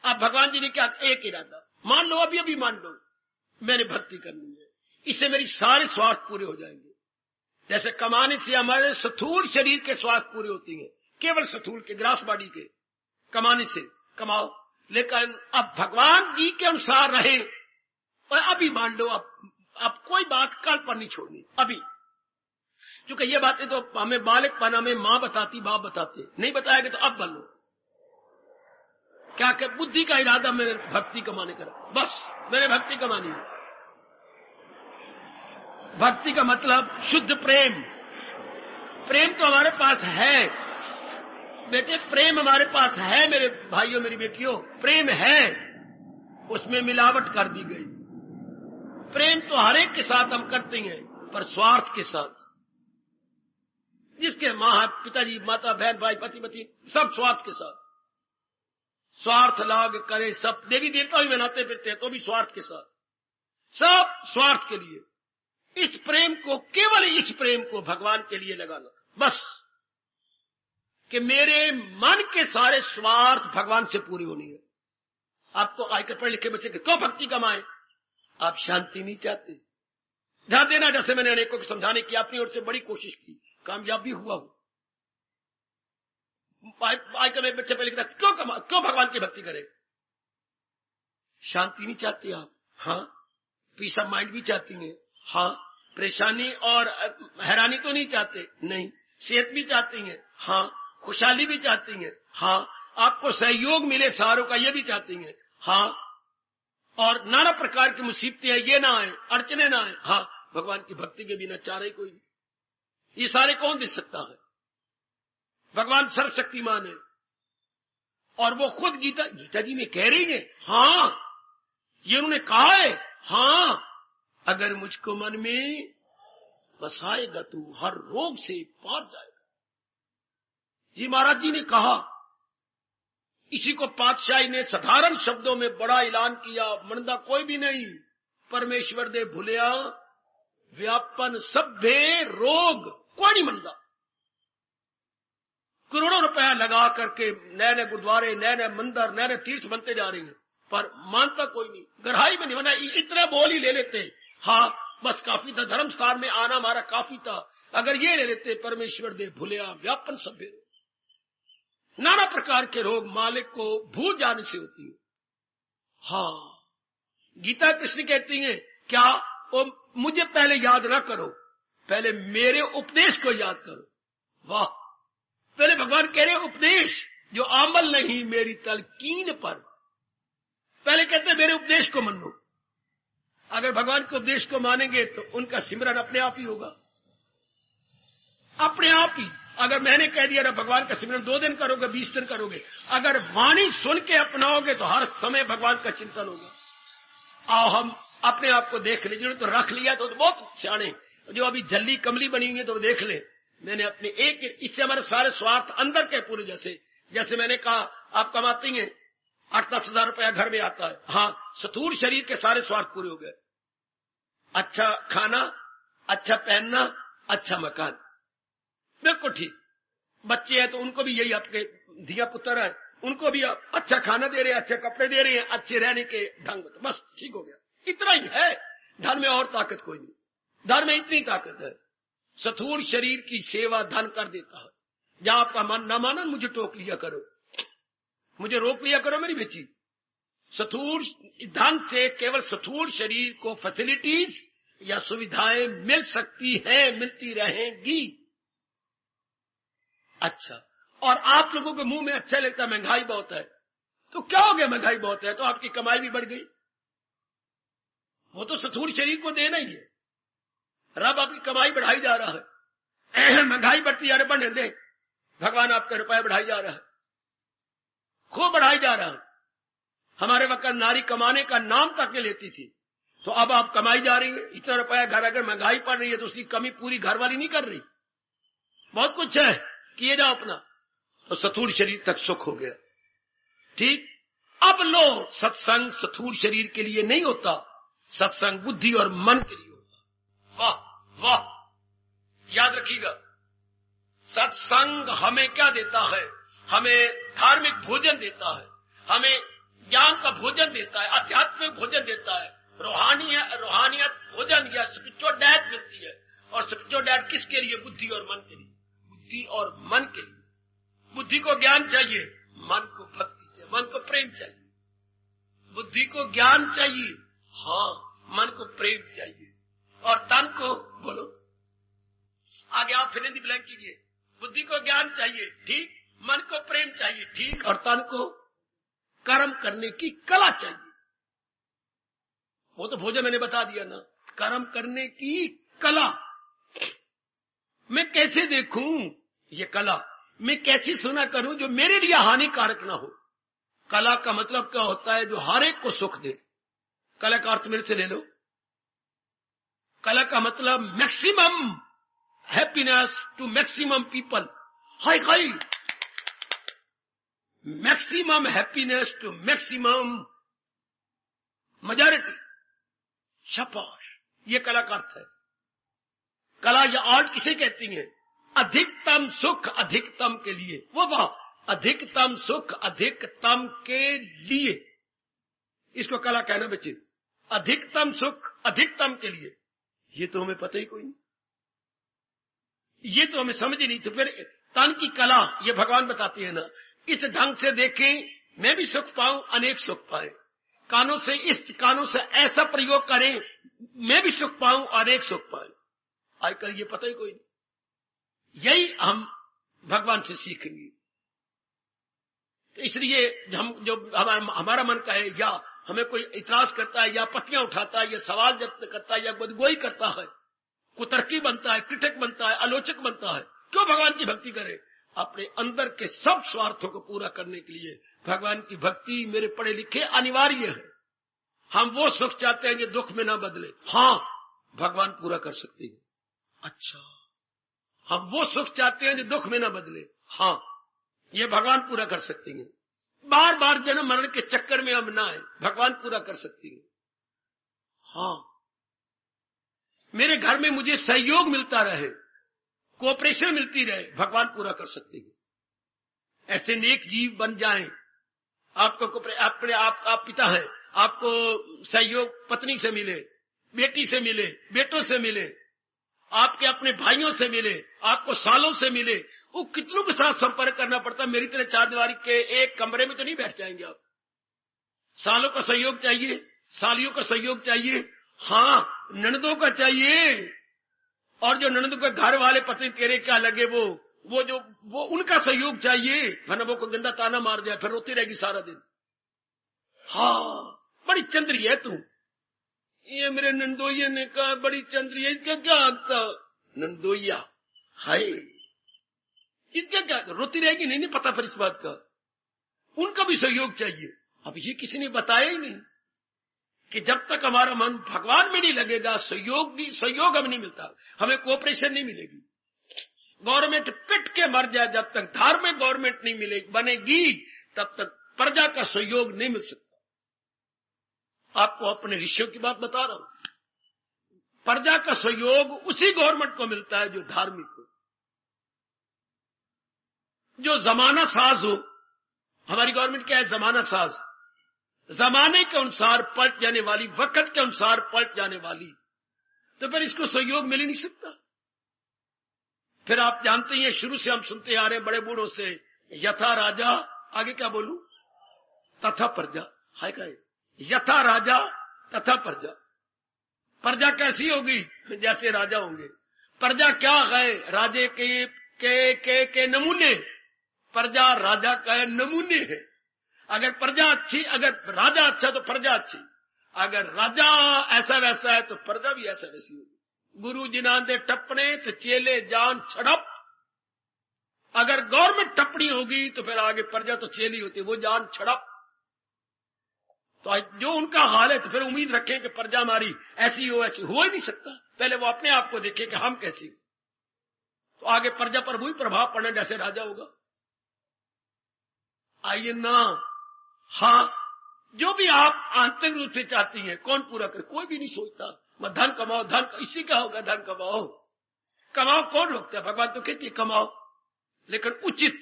अब भगवान जी ने क्या, एक इरादा मान लो, अभी अभी मान लो, मैंने भक्ति करनी है, इससे मेरी सारे स्वार्थ पूरे हो जाएंगे। जैसे कमाने से हमारे स्थूल शरीर के स्वार्थ पूरे होते हैं, केवल स्थूल के, ग्रास बॉडी के कमाने से कमाओ। लेकिन अब भगवान जी के अनुसार रहे, और अभी मान लो, अब कोई बात कल पर नहीं छोड़नी अभी। क्योंकि ये बातें तो हमें बालकपन में मां बताती, बाप बताते, नहीं बताएंगे तो अब बन लो। क्या कर, बुद्धि का इरादा मेरे भक्ति कमाने का, बस मैंने भक्ति कमानी है। भक्ति का मतलब शुद्ध प्रेम। प्रेम तो हमारे पास है बेटे, प्रेम हमारे पास है मेरे भाइयों मेरी बेटियों, प्रेम है, उसमें मिलावट कर दी गई। प्रेम तो हर एक के साथ हम करते हैं, पर स्वार्थ के साथ। जिसके मां, पिताजी, माता, बहन, भाई, पति पति, सब स्वार्थ के साथ। स्वार्थ लाग करे सब, देवी देवता भी मनाते फिरते हैं तो भी स्वार्थ के साथ, सब स्वार्थ के लिए। इस प्रेम को, केवल इस प्रेम को भगवान के लिए लगाना, बस कि मेरे मन के सारे स्वार्थ भगवान से पूरी होनी है। आपको आजकल पढ़े लिखे बच्चे क्यों भक्ति कमाए? आप शांति नहीं चाहते। ध्यान देना, जैसे मैंने अनेकों को समझाने की अपनी ओर से बड़ी कोशिश की, कामयाब भी हुआ हूं। आजकल मेरे बच्चे पहले कहते क्यों भगवान की भक्ति करें? शांति नहीं चाहते आप? हाँ। पीस ऑफ माइंड भी चाहती हैं? हाँ। परेशानी और हैरानी तो नहीं चाहते? नहीं। सेहत भी चाहती हैं? हाँ। खुशहाली भी चाहती हैं? हाँ। आपको सहयोग मिले सहारों का, ये भी चाहती हैं? हाँ। और नाना प्रकार की मुसीबतें हैं, ये ना आए, अड़चने ना आए, हाँ। भगवान की भक्ति के बिना चाह रही कोई नहीं। ये सारे कौन दे सकता है? भगवान सर्वशक्तिमान है, और वो खुद गीता जी में कह रही है, हाँ, ये उन्होंने कहा है, हाँ, अगर मुझको मन में बसाएगा तू हर रोग से पार जाएगा। जी महाराज जी ने कहा। इसी को पातशाही ने साधारण शब्दों में बड़ा ऐलान किया, मनदा कोई भी नहीं, परमेश्वर दे भुलिया व्यापन सभ्य रोग, कोई नहीं मनदा, करोड़ों रुपया लगा करके नए नए गुरुद्वारे, नए नए मंदिर, नए नए तीर्थ बनते जा रहे हैं, पर मानता कोई नहीं, गहराई में नहीं बना, इतना बोल ही ले लेते, हाँ बस काफी था, धर्म स्थान में आना हमारा काफी था, अगर ये ले लेते परमेश्वर दे भूलिया व्यापन सभ्य। नाना प्रकार के रोग मालिक को भूल जाने से होती है। हाँ, गीता कृष्ण कहती है क्या, वो मुझे पहले याद ना करो, पहले मेरे उपदेश को याद करो। वाह, पहले भगवान कह रहे उपदेश जो अमल नहीं मेरी तलकीन पर, पहले कहते मेरे उपदेश को मानो। अगर भगवान के उपदेश को मानेंगे तो उनका सिमरन अपने आप ही होगा, अपने आप ही। अगर मैंने कह दिया ना भगवान का सिमरन 2 दिन करोगे, 20 दिन करोगे, अगर वाणी सुन के अपनाओगे तो हर समय भगवान का चिंतन होगा। आओ हम अपने आप को देख ले, जिन्होंने तो रख लिया तो बहुत सियाने, जो अभी जल्दी कमली बनी हुई है तो देख ले। मैंने अपने एक, इससे हमारे सारे स्वार्थ अंदर के पूरे, जैसे मैंने कहा आप कमाती हैं 8-10 हजार रुपया घर में आता है, हाँ स्थूल शरीर के सारे स्वार्थ पूरे हो गए, अच्छा खाना, अच्छा पहनना, अच्छा मकान, बिल्कुल ठीक। बच्चे हैं तो उनको भी यही, आपके धिया पुत्र है उनको भी आप अच्छा खाना दे रहे हैं, अच्छे कपड़े दे रहे हैं, अच्छे रहने के ढंग, बस ठीक हो गया, इतना ही है। धन में और ताकत कोई नहीं, धन में इतनी ताकत है। स्थूल शरीर की सेवा धन कर देता है। जहां आपका मन न माना मुझे टोक लिया करो, मुझे रोक लिया करो मेरी बेची। स्थूल धन से केवल स्थूल शरीर को फैसिलिटीज या सुविधाएं मिल सकती हैं, मिलती रहेंगी। अच्छा, और आप लोगों के मुंह में अच्छा लगता है महंगाई बहुत है, तो क्या हो गया, महंगाई बहुत है तो आपकी कमाई भी बढ़ गई, वो तो स्थूल शरीर को देना ही है। रब आपकी कमाई बढ़ाई जा रहा है, महंगाई बढ़ती जा रही, बढ़ने दे, भगवान आपका रुपया बढ़ाई जा रहा है, खूब बढ़ाई जा रहा है। हमारे वक्त नारी कमाने का नाम तक लेती थी, तो अब आप कमाई जा रही है, इतना रुपया घर, अगर महंगाई पड़ रही है तो उसकी कमी पूरी घर वाली नहीं कर रही, बहुत कुछ है, किए जाओ अपना, तो स्थूल शरीर तक सुख हो गया। ठीक, अब लो सत्संग स्थूल शरीर के लिए नहीं होता, सत्संग बुद्धि और मन के लिए होता। वाह वाह, याद रखिएगा, सत्संग हमें क्या देता है, हमें धार्मिक भोजन देता है, हमें ज्ञान का भोजन देता है, आध्यात्मिक भोजन देता है, रूहानियत भोजन या स्पिरिचुअल डाइट मिलती है। और स्पिरिचुअल डाइट किसके लिए, बुद्धि और मन के लिए, बुद्धि और मन के लिए। बुद्धि को ज्ञान चाहिए, मन को भक्ति चाहिए, मन को प्रेम चाहिए। बुद्धि को ज्ञान चाहिए, हाँ, मन को प्रेम चाहिए, और तन को, बोलो आगे आप फिर ब्लैंक कीजिए, बुद्धि को ज्ञान चाहिए, ठीक, मन को प्रेम चाहिए, ठीक, और तन को कर्म करने की कला चाहिए। वो तो भोजन मैंने बता दिया ना, कर्म करने की कला। मैं कैसे देखूं ये कला, मैं कैसी सुना करूं जो मेरे लिए हानिकारक ना हो। कला का मतलब क्या होता है, जो हर एक को सुख दे। कला का अर्थ मेरे से ले लो, कला का मतलब maximum happiness to maximum people. हाय हाय, maximum happiness to maximum majority, शाबाश, ये कला का अर्थ है। कला या आर्ट किसे कहती है, अधिकतम सुख अधिकतम के लिए, वो वाह, अधिकतम सुख अधिकतम के लिए, इसको कला कहना बच्चे, अधिकतम सुख अधिकतम के लिए। ये तो हमें पता ही कोई नहीं, ये तो हमें समझ ही नहीं। तो फिर तन की कला ये भगवान बताती है ना, इस ढंग से देखें मैं भी सुख पाऊं, अनेक सुख पाए। कानों से, इस कानों से ऐसा प्रयोग करें मैं भी सुख पाऊं, अनेक सुख पाए। आजकल ये पता ही कोई नहीं, यही हम भगवान से सीखेंगे। तो इसलिए हम जो हमारा मन का है, या हमें कोई इतराज करता है, या पत्तियां उठाता है, या सवाल जब करता है, या बदगोई करता है, कुतर्की बनता है, क्रिटिक बनता है, आलोचक बनता है, क्यों भगवान की भक्ति करे? अपने अंदर के सब स्वार्थों को पूरा करने के लिए भगवान की भक्ति मेरे पढ़े लिखे अनिवार्य है। हम वो सुख चाहते हैं जो दुख में ना बदले, हाँ भगवान पूरा कर सकते हैं। अच्छा, हम वो सुख चाहते हैं जो दुख में ना बदले, हाँ ये भगवान पूरा कर सकते हैं। बार बार जन्म मरण के चक्कर में हम ना आए, भगवान पूरा कर सकते हैं। हाँ, मेरे घर में मुझे सहयोग मिलता रहे, कोऑपरेशन मिलती रहे, भगवान पूरा कर सकते हैं। ऐसे नेक जीव बन जाएं। आपको अपने आप पिता है, आपको सहयोग पत्नी से मिले, बेटी से मिले, बेटों से मिले, आपके अपने भाइयों से मिले, आपको सालों से मिले, वो कितनों के साथ संपर्क करना पड़ता है। मेरी तरह चार दीवारी के एक कमरे में तो नहीं बैठ जाएंगे आप। सालों का सहयोग चाहिए, सालियों का सहयोग चाहिए, हाँ ननदों का चाहिए, और जो ननदों के घर वाले पत्नी तेरे क्या लगे वो उनका सहयोग चाहिए, वरना वो को गंदा ताना मार दिया फिर रोती रहेगी सारा दिन। हाँ बड़ी चंद्री है तू, ये मेरे नंदोइया ने कहा बड़ी चंद्री है, इसका क्या आता नंदोइया हाय, इसका क्या रोती रहेगी, नहीं पता फिर इस बात का। उनका भी सहयोग चाहिए। अब ये किसी ने बताया ही नहीं कि जब तक हमारा मन भगवान में नहीं लगेगा सहयोग हमें नहीं मिलता, हमें कोऑपरेशन नहीं मिलेगी। गवर्नमेंट पिट के मर जाए, जब तक धार्मिक गवर्नमेंट नहीं बनेगी तब तक प्रजा का सहयोग नहीं मिल सकता। आपको अपने ऋषियों की बात बता रहा हूं। प्रजा का सहयोग उसी गवर्नमेंट को मिलता है जो धार्मिक हो, जो जमाना साज हो। हमारी गवर्नमेंट क्या है? जमाना साज, जमाने के अनुसार पलट जाने वाली, वक्त के अनुसार पलट जाने वाली, तो फिर इसको सहयोग मिल ही नहीं सकता। फिर आप जानते हैं शुरू से हम सुनते आ रहे हैं बड़े बूढ़ों से, यथा राजा, आगे क्या बोलूं, तथा प्रजा। हाय का यथा राजा तथा प्रजा। प्रजा कैसी होगी? जैसे राजा होंगे। प्रजा क्या है? राजे के नमूने। प्रजा राजा का नमूने है। अगर प्रजा अच्छी, अगर राजा अच्छा तो प्रजा अच्छी, अगर राजा ऐसा वैसा है तो प्रजा भी ऐसा वैसी होगी। गुरु जिना दे टपने तो चेले जान छड़प। अगर गवर्नमेंट टपनी होगी तो फिर आगे प्रजा तो चेली होती, वो जान छड़प। तो जो उनका हाल है तो फिर उम्मीद रखें कि प्रजा हमारी ऐसी हो, ऐसी हो ही नहीं सकता। पहले वो अपने आप को देखे कि हम कैसी हो, तो आगे प्रजा पर वही प्रभाव पड़ना जैसे राजा होगा। आइए ना, हाँ जो भी आप आंतरिक रूप से चाहती हैं कौन पूरा करे? कोई भी नहीं सोचता मैं धन कमाओ, धन इससे क्या होगा, धन कमाओ। कमाओ कौन रोकता है? भगवान तो कहती है कमाओ, लेकिन उचित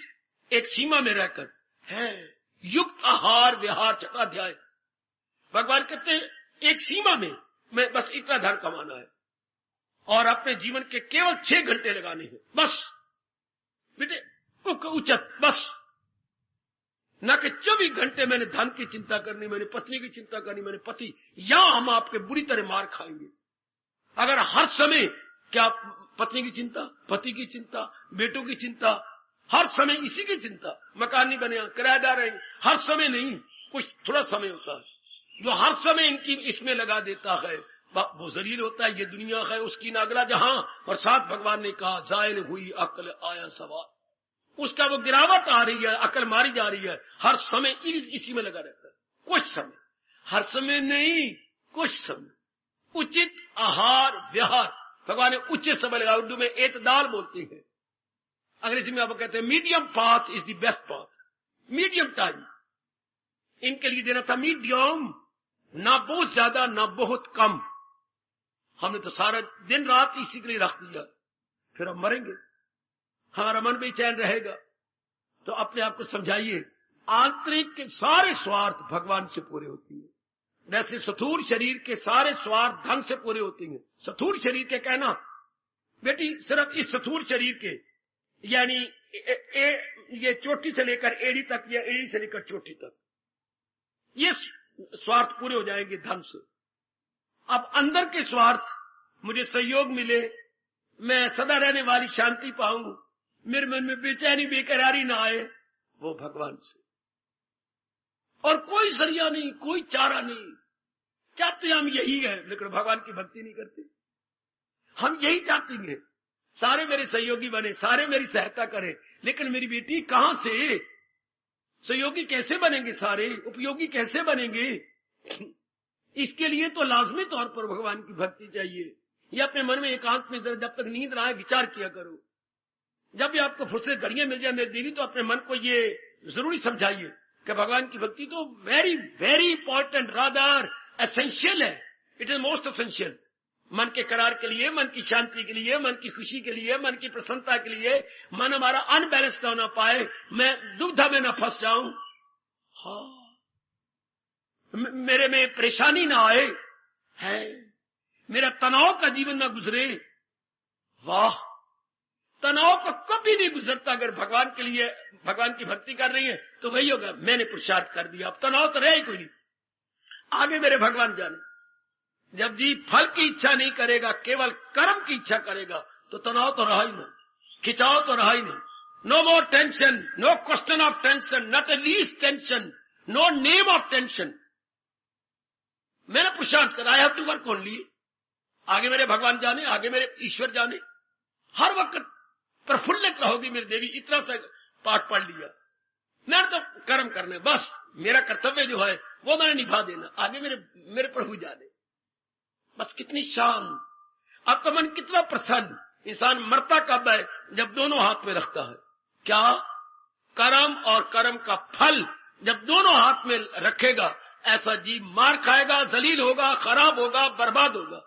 एक सीमा में रहकर है। युक्त आहार विहार छठाध्याय, भगवान कहते हैं एक सीमा में मैं बस इतना धन कमाना है और अपने जीवन के केवल 6 घंटे लगाने हैं बस। बेटे उचित बस, न कि 24 घंटे मैंने धन की चिंता करनी, मैंने पत्नी की चिंता करनी, मैंने पति, या हम आपके बुरी तरह मार खाएंगे अगर हर समय क्या पत्नी की चिंता, पति की चिंता, बेटों की चिंता, हर समय इसी की चिंता। मकान नहीं बने, किराएदार है, हर समय नहीं, कुछ थोड़ा समय होता है। जो हर समय इनकी इसमें लगा देता है वो जलील होता है। ये दुनिया है उसकी ना अगला जहां, और साथ भगवान ने कहा जायल हुई अक्ल आया सवाल, उसका वो गिरावट आ रही है, अकल मारी जा रही है। हर समय इसी में लगा रहता है। कुछ समय, हर समय नहीं, कुछ समय उचित आहार विहार, भगवान ने उचित समय लगा। उर्दू में एतदाल बोलते हैं, अंग्रेजी में आप कहते हैं medium path is the best path. Medium time इनके लिए देना था, मीडियम, ना बहुत ज्यादा ना बहुत कम। हमने तो सारा दिन रात इसी के लिए रख दिया, फिर हम मरेंगे, हमारा मन बेचैन रहेगा। तो अपने आप को समझाइए, आंतरिक के सारे स्वार्थ भगवान से पूरे होती है, वैसे स्थूल शरीर के सारे स्वार्थ धन से पूरे होते हैं। स्थूल शरीर के कहना बेटी सिर्फ इस स्थूल शरीर के, यानी ये चोटी से लेकर एड़ी तक या एड़ी से लेकर चोटी तक, ये स्वार्थ पूरे हो जाएंगे धन से। अब अंदर के स्वार्थ, मुझे सहयोग मिले, मैं सदा रहने वाली शांति पाऊं, मेरे मन में बेचैनी बेकरारी ना आए, वो भगवान से। और कोई जरिया नहीं, कोई चारा नहीं। चाहते हम यही है, लेकिन भगवान की भक्ति नहीं करते। हम यही चाहते हैं सारे मेरे सहयोगी बने, सारे मेरी सहायता करें, लेकिन मेरी बेटी कहां से सहयोगी कैसे बनेंगे, सारे उपयोगी कैसे बनेंगे? इसके लिए तो लाजमी तौर पर भगवान की भक्ति चाहिए। ये अपने मन में एकांत में जब तक नींद ना आए विचार किया करो। जब भी आपको फुर्सत घड़ियां मिल जाए मेरी देवी, तो अपने मन को ये जरूरी समझाइए कि भगवान की भक्ति तो very very important, rather essential है। It is most essential. मन के करार के लिए, मन की शांति के लिए, मन की खुशी के लिए, मन की प्रसन्नता के लिए, मन हमारा अनबैलेंस ना होना पाए, मैं दुविधा में न फंस जाऊं, हाँ, मेरे में परेशानी ना आए, है, मेरा तनाव का जीवन ना गुजरे। वाह, तनाव को कभी नहीं गुजरता। अगर भगवान के लिए, भगवान की भक्ति कर रही है तो वही होगा, मैंने पुरुषार्थ कर दिया, अब तनाव तो रहे ही कोई नहीं, आगे मेरे भगवान जाने। जब जीव फल की इच्छा नहीं करेगा, केवल कर्म की इच्छा करेगा, तो तनाव तो रहा ही नहीं, खिंचाव तो रहा ही नहीं। No more tension, no question of tension, not a least tension, no name of tension. मैंने पुरुषार्थ करा, I have to work only. आगे मेरे भगवान जाने, आगे मेरे ईश्वर जाने। हर वक्त प्रफुल्लित रहोगी मेरी देवी, इतना सा पाठ पढ़ लिया। मैंने तो कर्म करने, बस मेरा कर्तव्य जो है वो मैंने निभा देना, आगे मेरे प्रभु जाने। बस कितनी शांत, आपका मन कितना प्रसन्न। इंसान मरता कब है? जब दोनों हाथ में रखता है। क्या? कर्म और कर्म का फल जब दोनों हाथ में रखेगा, ऐसा जीव मार खाएगा, जलील होगा, खराब होगा, बर्बाद होगा।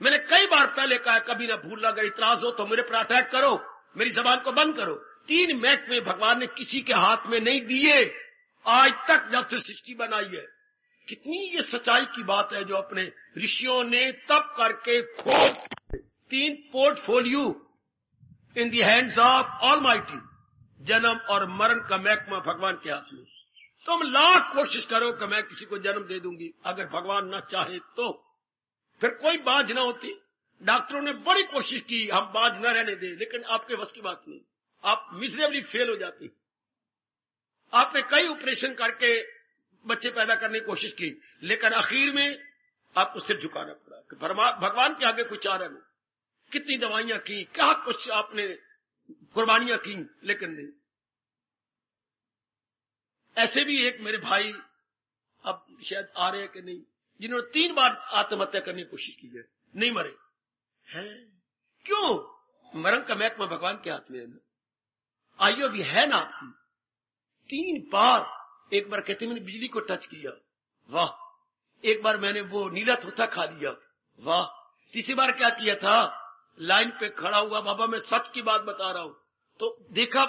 मैंने कई बार पहले कहा, कभी ना भूलना, अगर इतराज हो तो मेरे पर अटैक करो, मेरी जबान को बंद करो। 3 महकमे भगवान ने किसी के हाथ में नहीं दिए आज तक, जब से सृष्टि बनाई है। कितनी ये सच्चाई की बात है जो अपने ऋषियों ने तप करके खोज 3 portfolio in the hands of almighty. जन्म और मरण का महकमा भगवान के हाथ में। तुम लाख कोशिश करो कि मैं किसी को जन्म दे दूंगी, अगर भगवान न चाहे तो फिर कोई बाज ना होती। डॉक्टरों ने बड़ी कोशिश की हम बाज न रहने दें, लेकिन आपके बस की बात नहीं, आप मिजरेबली फेल हो जाती। आपने कई ऑपरेशन करके बच्चे पैदा करने की कोशिश की, लेकिन आखिर में आपको सिर झुकाना पड़ा कि भगवान के आगे कोई चारा नहीं। कितनी दवाइयां की, क्या कुछ आपने कुर्बानियां की, लेकिन नहीं। ऐसे भी एक मेरे भाई, अब शायद आ रहे हैं कि नहीं, जिन्होंने 3 बार आत्महत्या करने की कोशिश की है, नहीं मरे हैं। क्यों? मरण का महकमा भगवान के हाथ में है ना, आयु भी है ना आपकी। 3 बार, एक बार कहते मैंने बिजली को टच किया, वाह। एक बार मैंने वो नीला तोता खा लिया, वाह। तीसरी बार क्या किया था, लाइन पे खड़ा हुआ, बाबा मैं सच की बात बता रहा हूं, तो देखा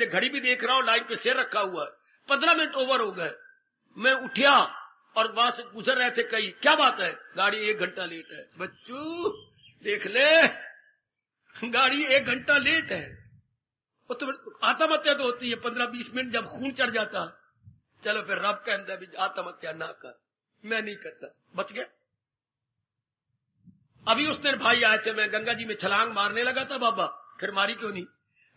घड़ी भी देख रहा हूं, लाइन पे सिर रखा हुआ है। 15 मिनट ओवर हो गए, मैं उठा और वहां से गुजर रहे थे कई, क्या बात है, गाड़ी 1 घंटा लेट है। बच्चू देख ले, गाड़ी 1 घंटा लेट है। वो तो आत्महत्या तो होती है 15-20 मिनट जब खून चढ़ जाता। चलो फिर रब के अंदर भी आत्महत्या ना कर, मैं नहीं करता, बच गया। अभी उस दिन भाई आए थे, मैं गंगा जी में छलांग मारने लगा था बाबा, फिर मारी क्यों नहीं?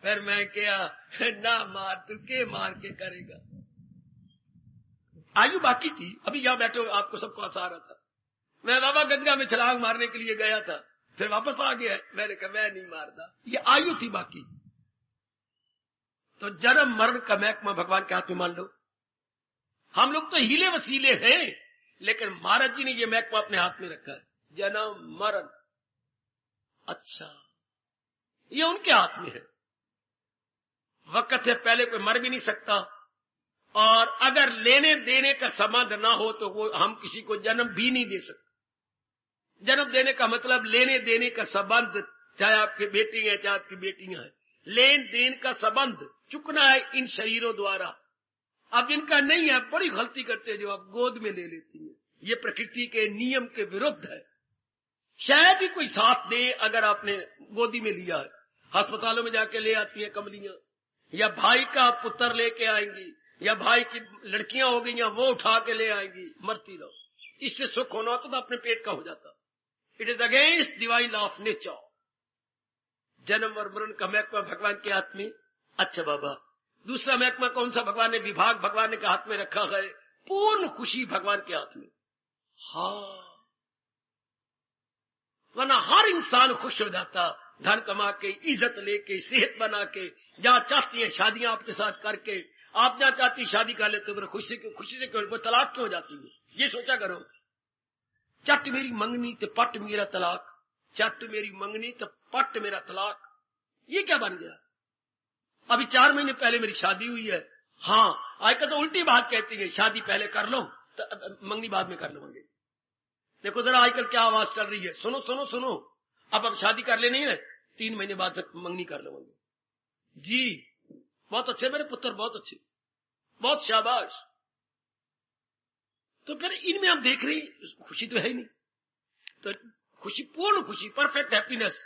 फिर मैं क्या, ना मार, तू के मार के करेगा। आयु बाकी थी, अभी यहां बैठे हो आपको सबको हंसा रहा था। मैं बाबा गंगा में छलांग मारने के लिए गया था, फिर वापस आ गया। मैंने कहा मैं नहीं मारता, ये आयु थी बाकी। तो जन्म मरण का महकमा भगवान के हाथ में मान लो। हम लोग तो हीले वसीले हैं, लेकिन महाराज जी ने ये महकमा अपने हाथ में रखा है, जन्म मरण। अच्छा, ये उनके हाथ में है। वक्त से पहले कोई मर भी नहीं सकता, और अगर लेने देने का संबंध ना हो तो वो हम किसी को जन्म भी नहीं दे सकते। जन्म देने का मतलब लेने देने का संबंध, चाहे आपकी बेटी है चाहे आपकी बेटियां हैं, लेन देन का संबंध चुकना है इन शरीरों द्वारा। अब जिनका नहीं है बड़ी गलती करते हैं, जो आप गोद में ले लेती है। ये प्रकृति के नियम के विरुद्ध है। शायद ही कोई साथ दे अगर आपने गोदी में लिया है। अस्पतालों में जाके ले आती है कमलियां, या भाई का पुत्र लेके आएंगी, या भाई की लड़कियां हो गई वो उठा के ले आएंगी, मरती रहो। इससे सुख होना होता तो अपने पेट का हो जाता। It is against divine law of nature. जन्म और मरण का महकमा भगवान के हाथ में। अच्छा बाबा, दूसरा महकमा कौन सा भगवान ने, विभाग भगवान ने के हाथ में रखा है, पूर्ण खुशी भगवान के हाथ में। हाँ, वरना हर इंसान खुश हो जाता, धन कमा के, इज्जत लेके, सेहत बना के, जहां चाहती है शादियां आपके साथ करके, आप जहां चाहती शादी कर लेते हो, खुशी से क्यों, वो तलाक क्यों हो जाती है? ये सोचा करो। चट मेरी मंगनी तो पट मेरा तलाक, चट मेरी मंगनी तो पट मेरा तलाक, ये क्या बन गया? अभी 4 महीने पहले मेरी शादी हुई है। हाँ, आजकल तो उल्टी बात कहती है, शादी पहले कर लो तो मंगनी बाद में कर लूंगे। देखो जरा आजकल क्या आवाज चल रही है, सुनो सुनो सुनो, अब शादी कर लेनी है, 3 महीने बाद मंगनी कर लेंगे। जी बहुत अच्छे मेरे पुत्र, बहुत अच्छे, बहुत शाबाश। तो फिर इनमें हम देख रहे हैं खुशी तो है ही नहीं। तो खुशी, पूर्ण खुशी, perfect happiness,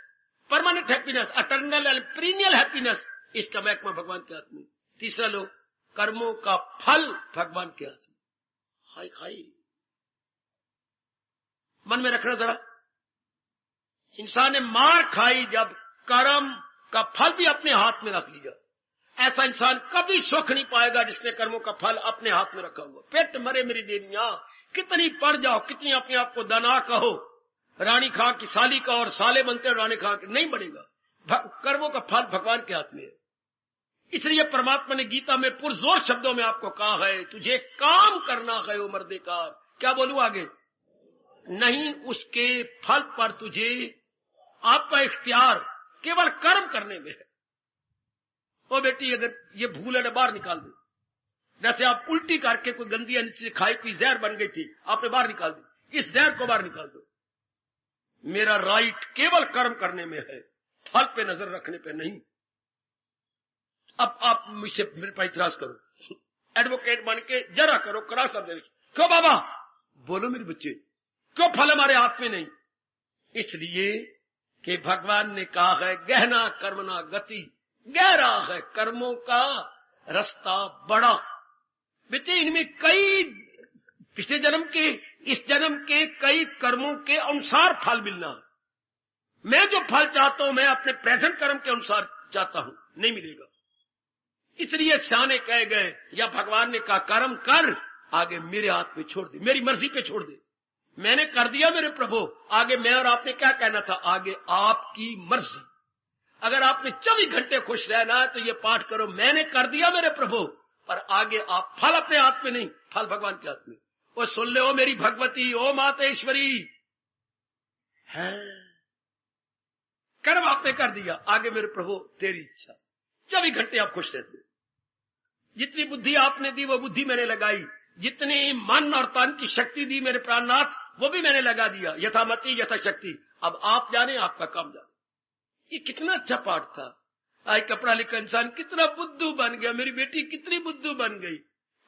permanent happiness, eternal and period happiness, इसका महकमा भगवान के हाथ में। तीसरा लो, कर्मों का फल भगवान के हाथ में। हाय हाय, मन में रखना जरा, इंसान ने मार खाई जब कर्म का फल भी अपने हाथ में रख लिया। ऐसा इंसान कभी सुख नहीं पाएगा जिसने कर्मों का फल अपने हाथ में रखा हुआ। पेट मरे मेरी देनिया, कितनी पढ़ जाओ, कितनी अपने आप को दाना कहो, रानी खां की साली का और साले बनते और रानी खां के, नहीं बनेगा। कर्मों का फल भगवान के हाथ में है। इसलिए परमात्मा ने गीता में पुरजोर शब्दों में आपको कहा है, तुझे काम करना है ओ मर्देकार। क्या बोलूं आगे, नहीं उसके फल पर तुझे आपका इख्तियार केवल कर्म करने में है। ओ बेटी, अगर ये भूल है बाहर निकाल दो। जैसे आप उल्टी करके कोई गंदी नीचे खाई पी जहर बन गई थी, आपने बाहर निकाल दी, इस जहर को बाहर निकाल दो। मेरा राइट केवल कर्म करने में है, फल पे नजर रखने पे नहीं। अब आप मुझसे मेरे पर इतराज करो, एडवोकेट बन के जरा करो, करा सब दे। क्यों बाबा, बोलो मेरे बच्चे, क्यों फल हमारे हाथ में नहीं? इसलिए कि भगवान ने कहा है, गहना कर्मना गति, गहरा है कर्मों का रास्ता बड़ा। बेटे, इनमें कई पिछले जन्म के, इस जन्म के कई कर्मों के अनुसार फल मिलना है। मैं जो फल चाहता हूं, मैं अपने प्रेजेंट कर्म के अनुसार चाहता हूं, नहीं मिलेगा। इसलिए सियाने कह गए, या भगवान ने कहा कर्म कर, आगे मेरे हाथ में छोड़ दे, मेरी मर्जी पे छोड़ दे। मैंने कर दिया मेरे प्रभु, आगे मैं और आपने क्या कहना था, आगे आपकी मर्जी। अगर आपने 24 घंटे खुश रहना है तो ये पाठ करो, मैंने कर दिया मेरे प्रभु, पर आगे आप फल अपने हाथ में नहीं, फल भगवान के हाथ में। वो सुन ले, ओ मेरी भगवती, ओ मातेश्वरी, है कर्म आपने कर दिया, आगे मेरे प्रभु तेरी इच्छा। 24 घंटे आप खुश रहते। जितनी बुद्धि आपने दी वो बुद्धि मैंने लगाई, जितनी मन और तन की शक्ति दी मेरे प्राणनाथ वो भी मैंने लगा दिया, यथामति यथा शक्ति। अब आप जाने, आपका काम जाने। ये कितना अच्छा पाठ था। आज कपड़ा लिखा इंसान कितना बुद्धू बन गया, मेरी बेटी कितनी बुद्धू बन गई।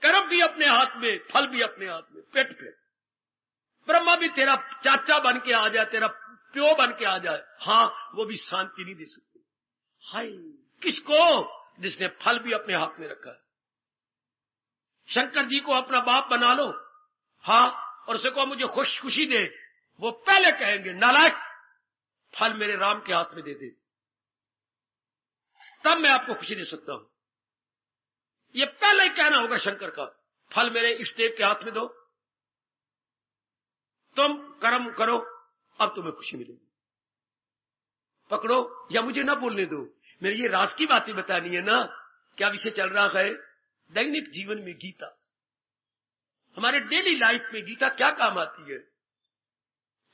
कर्म भी अपने हाथ में, फल भी अपने हाथ में, पेट पे। ब्रह्मा भी तेरा चाचा बन के आ जाए, तेरा प्यो बन के आ जाए, हाँ वो भी शांति नहीं दे सकते। हाय, किसको? जिसने फल भी अपने हाथ में रखा है। शंकर जी को अपना बाप बना लो, हाँ, और उसे को मुझे खुशी दे, वो पहले कहेंगे नालायक, फल मेरे राम के हाथ में दे दे, तब मैं आपको खुशी दे सकता हूं। ये पहले ही कहना होगा शंकर का, फल मेरे इष्टदेव के हाथ में दो, तुम कर्म करो, अब तुम्हें खुशी मिलेगी। पकड़ो या मुझे ना बोलने दो, मेरी ये राज की बातें बतानी है ना। क्या विषय चल रहा है? दैनिक जीवन में गीता, हमारे डेली लाइफ में गीता क्या काम आती है,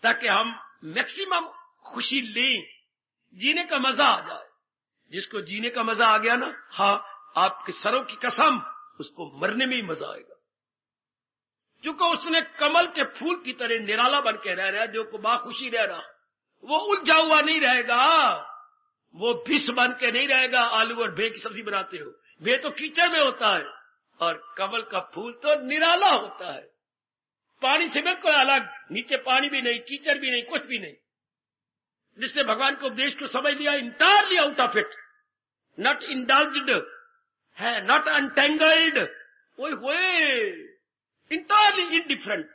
ताकि हम मैक्सिमम खुशी लें, जीने का मजा आ जाए। जिसको जीने का मजा आ गया ना, हाँ, आपके सरों की कसम, उसको मरने में ही मजा आएगा। क्योंकि उसने कमल के फूल की तरह निराला बन के रह रहा है, जो को बाखुशी रह रहा, वो उलझा हुआ नहीं रहेगा, वो भिस बन के नहीं रहेगा। आलू और भे की सब्जी बनाते हो, भे तो कीचड़ में होता है, और कमल का फूल तो निराला होता है, पानी से बिल्कुल अलग, नीचे पानी भी नहीं, कीचड़ भी नहीं, कुछ भी नहीं। जिसने भगवान के उपदेश को समझ लिया, entirely out of it, not indulged है, नॉट अनटेंगल्ड, इंटायरली इनडिफरेंट।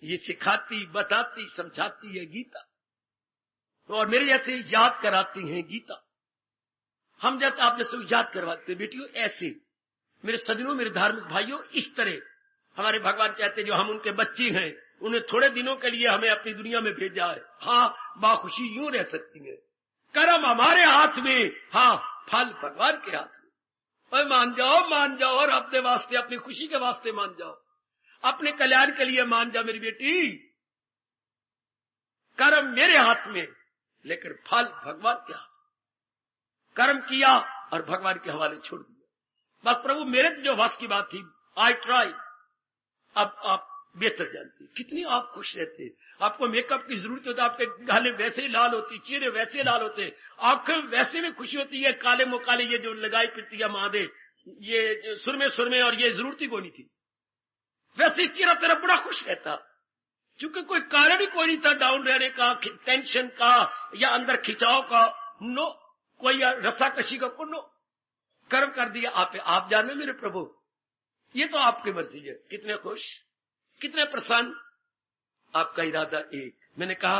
ये सिखाती, बताती, समझाती है गीता, और मेरे जैसे याद कराती है गीता। हम जैसे आपने सब याद करवाते बेटियों, ऐसे मेरे सज्जनों, मेरे धार्मिक भाइयों, इस तरह हमारे भगवान कहते हैं जो हम उनके बच्चे हैं, उन्हें थोड़े दिनों के लिए हमें अपनी दुनिया में भेजा है। हाँ, बाखुशी यूं रह सकती है, कर्म हमारे हाथ में, हाँ, फल भगवान के हाथ में। और मान जाओ, और अपने वास्ते, अपनी खुशी के वास्ते मान जाओ, अपने कल्याण के लिए मान जाओ मेरी बेटी। कर्म मेरे हाथ में, लेकिन फल भगवान के हाथ। कर्म किया और भगवान के हवाले छोड़ दिया। बस प्रभु मेरे जो वश की बात थी, आई ट्राई, अब आप बेहतर जानती, कितनी आप खुश रहते। आपको मेकअप की जरूरत होती है, आपके गाले वैसे ही लाल होती, चेहरे वैसे लाल होते, आंखें वैसे में खुशी होती है। काले मुकाले ये जो लगाई फिरती है महादेव, ये सुरमे और ये जरूरत ही कोई नहीं थी। वैसे चेहरा तेरा बड़ा खुश रहता, क्योंकि कोई कारण ही कोई नहीं था डाउन रहने का, टेंशन का या अंदर खिंचाव का, नो कोई रस्साकशी का को नो। कर्म कर दिया आप जाने मेरे प्रभु, ये तो आपकी मर्जी है। कितने खुश, कितने प्रसन्न, आपका इरादा एक। मैंने कहा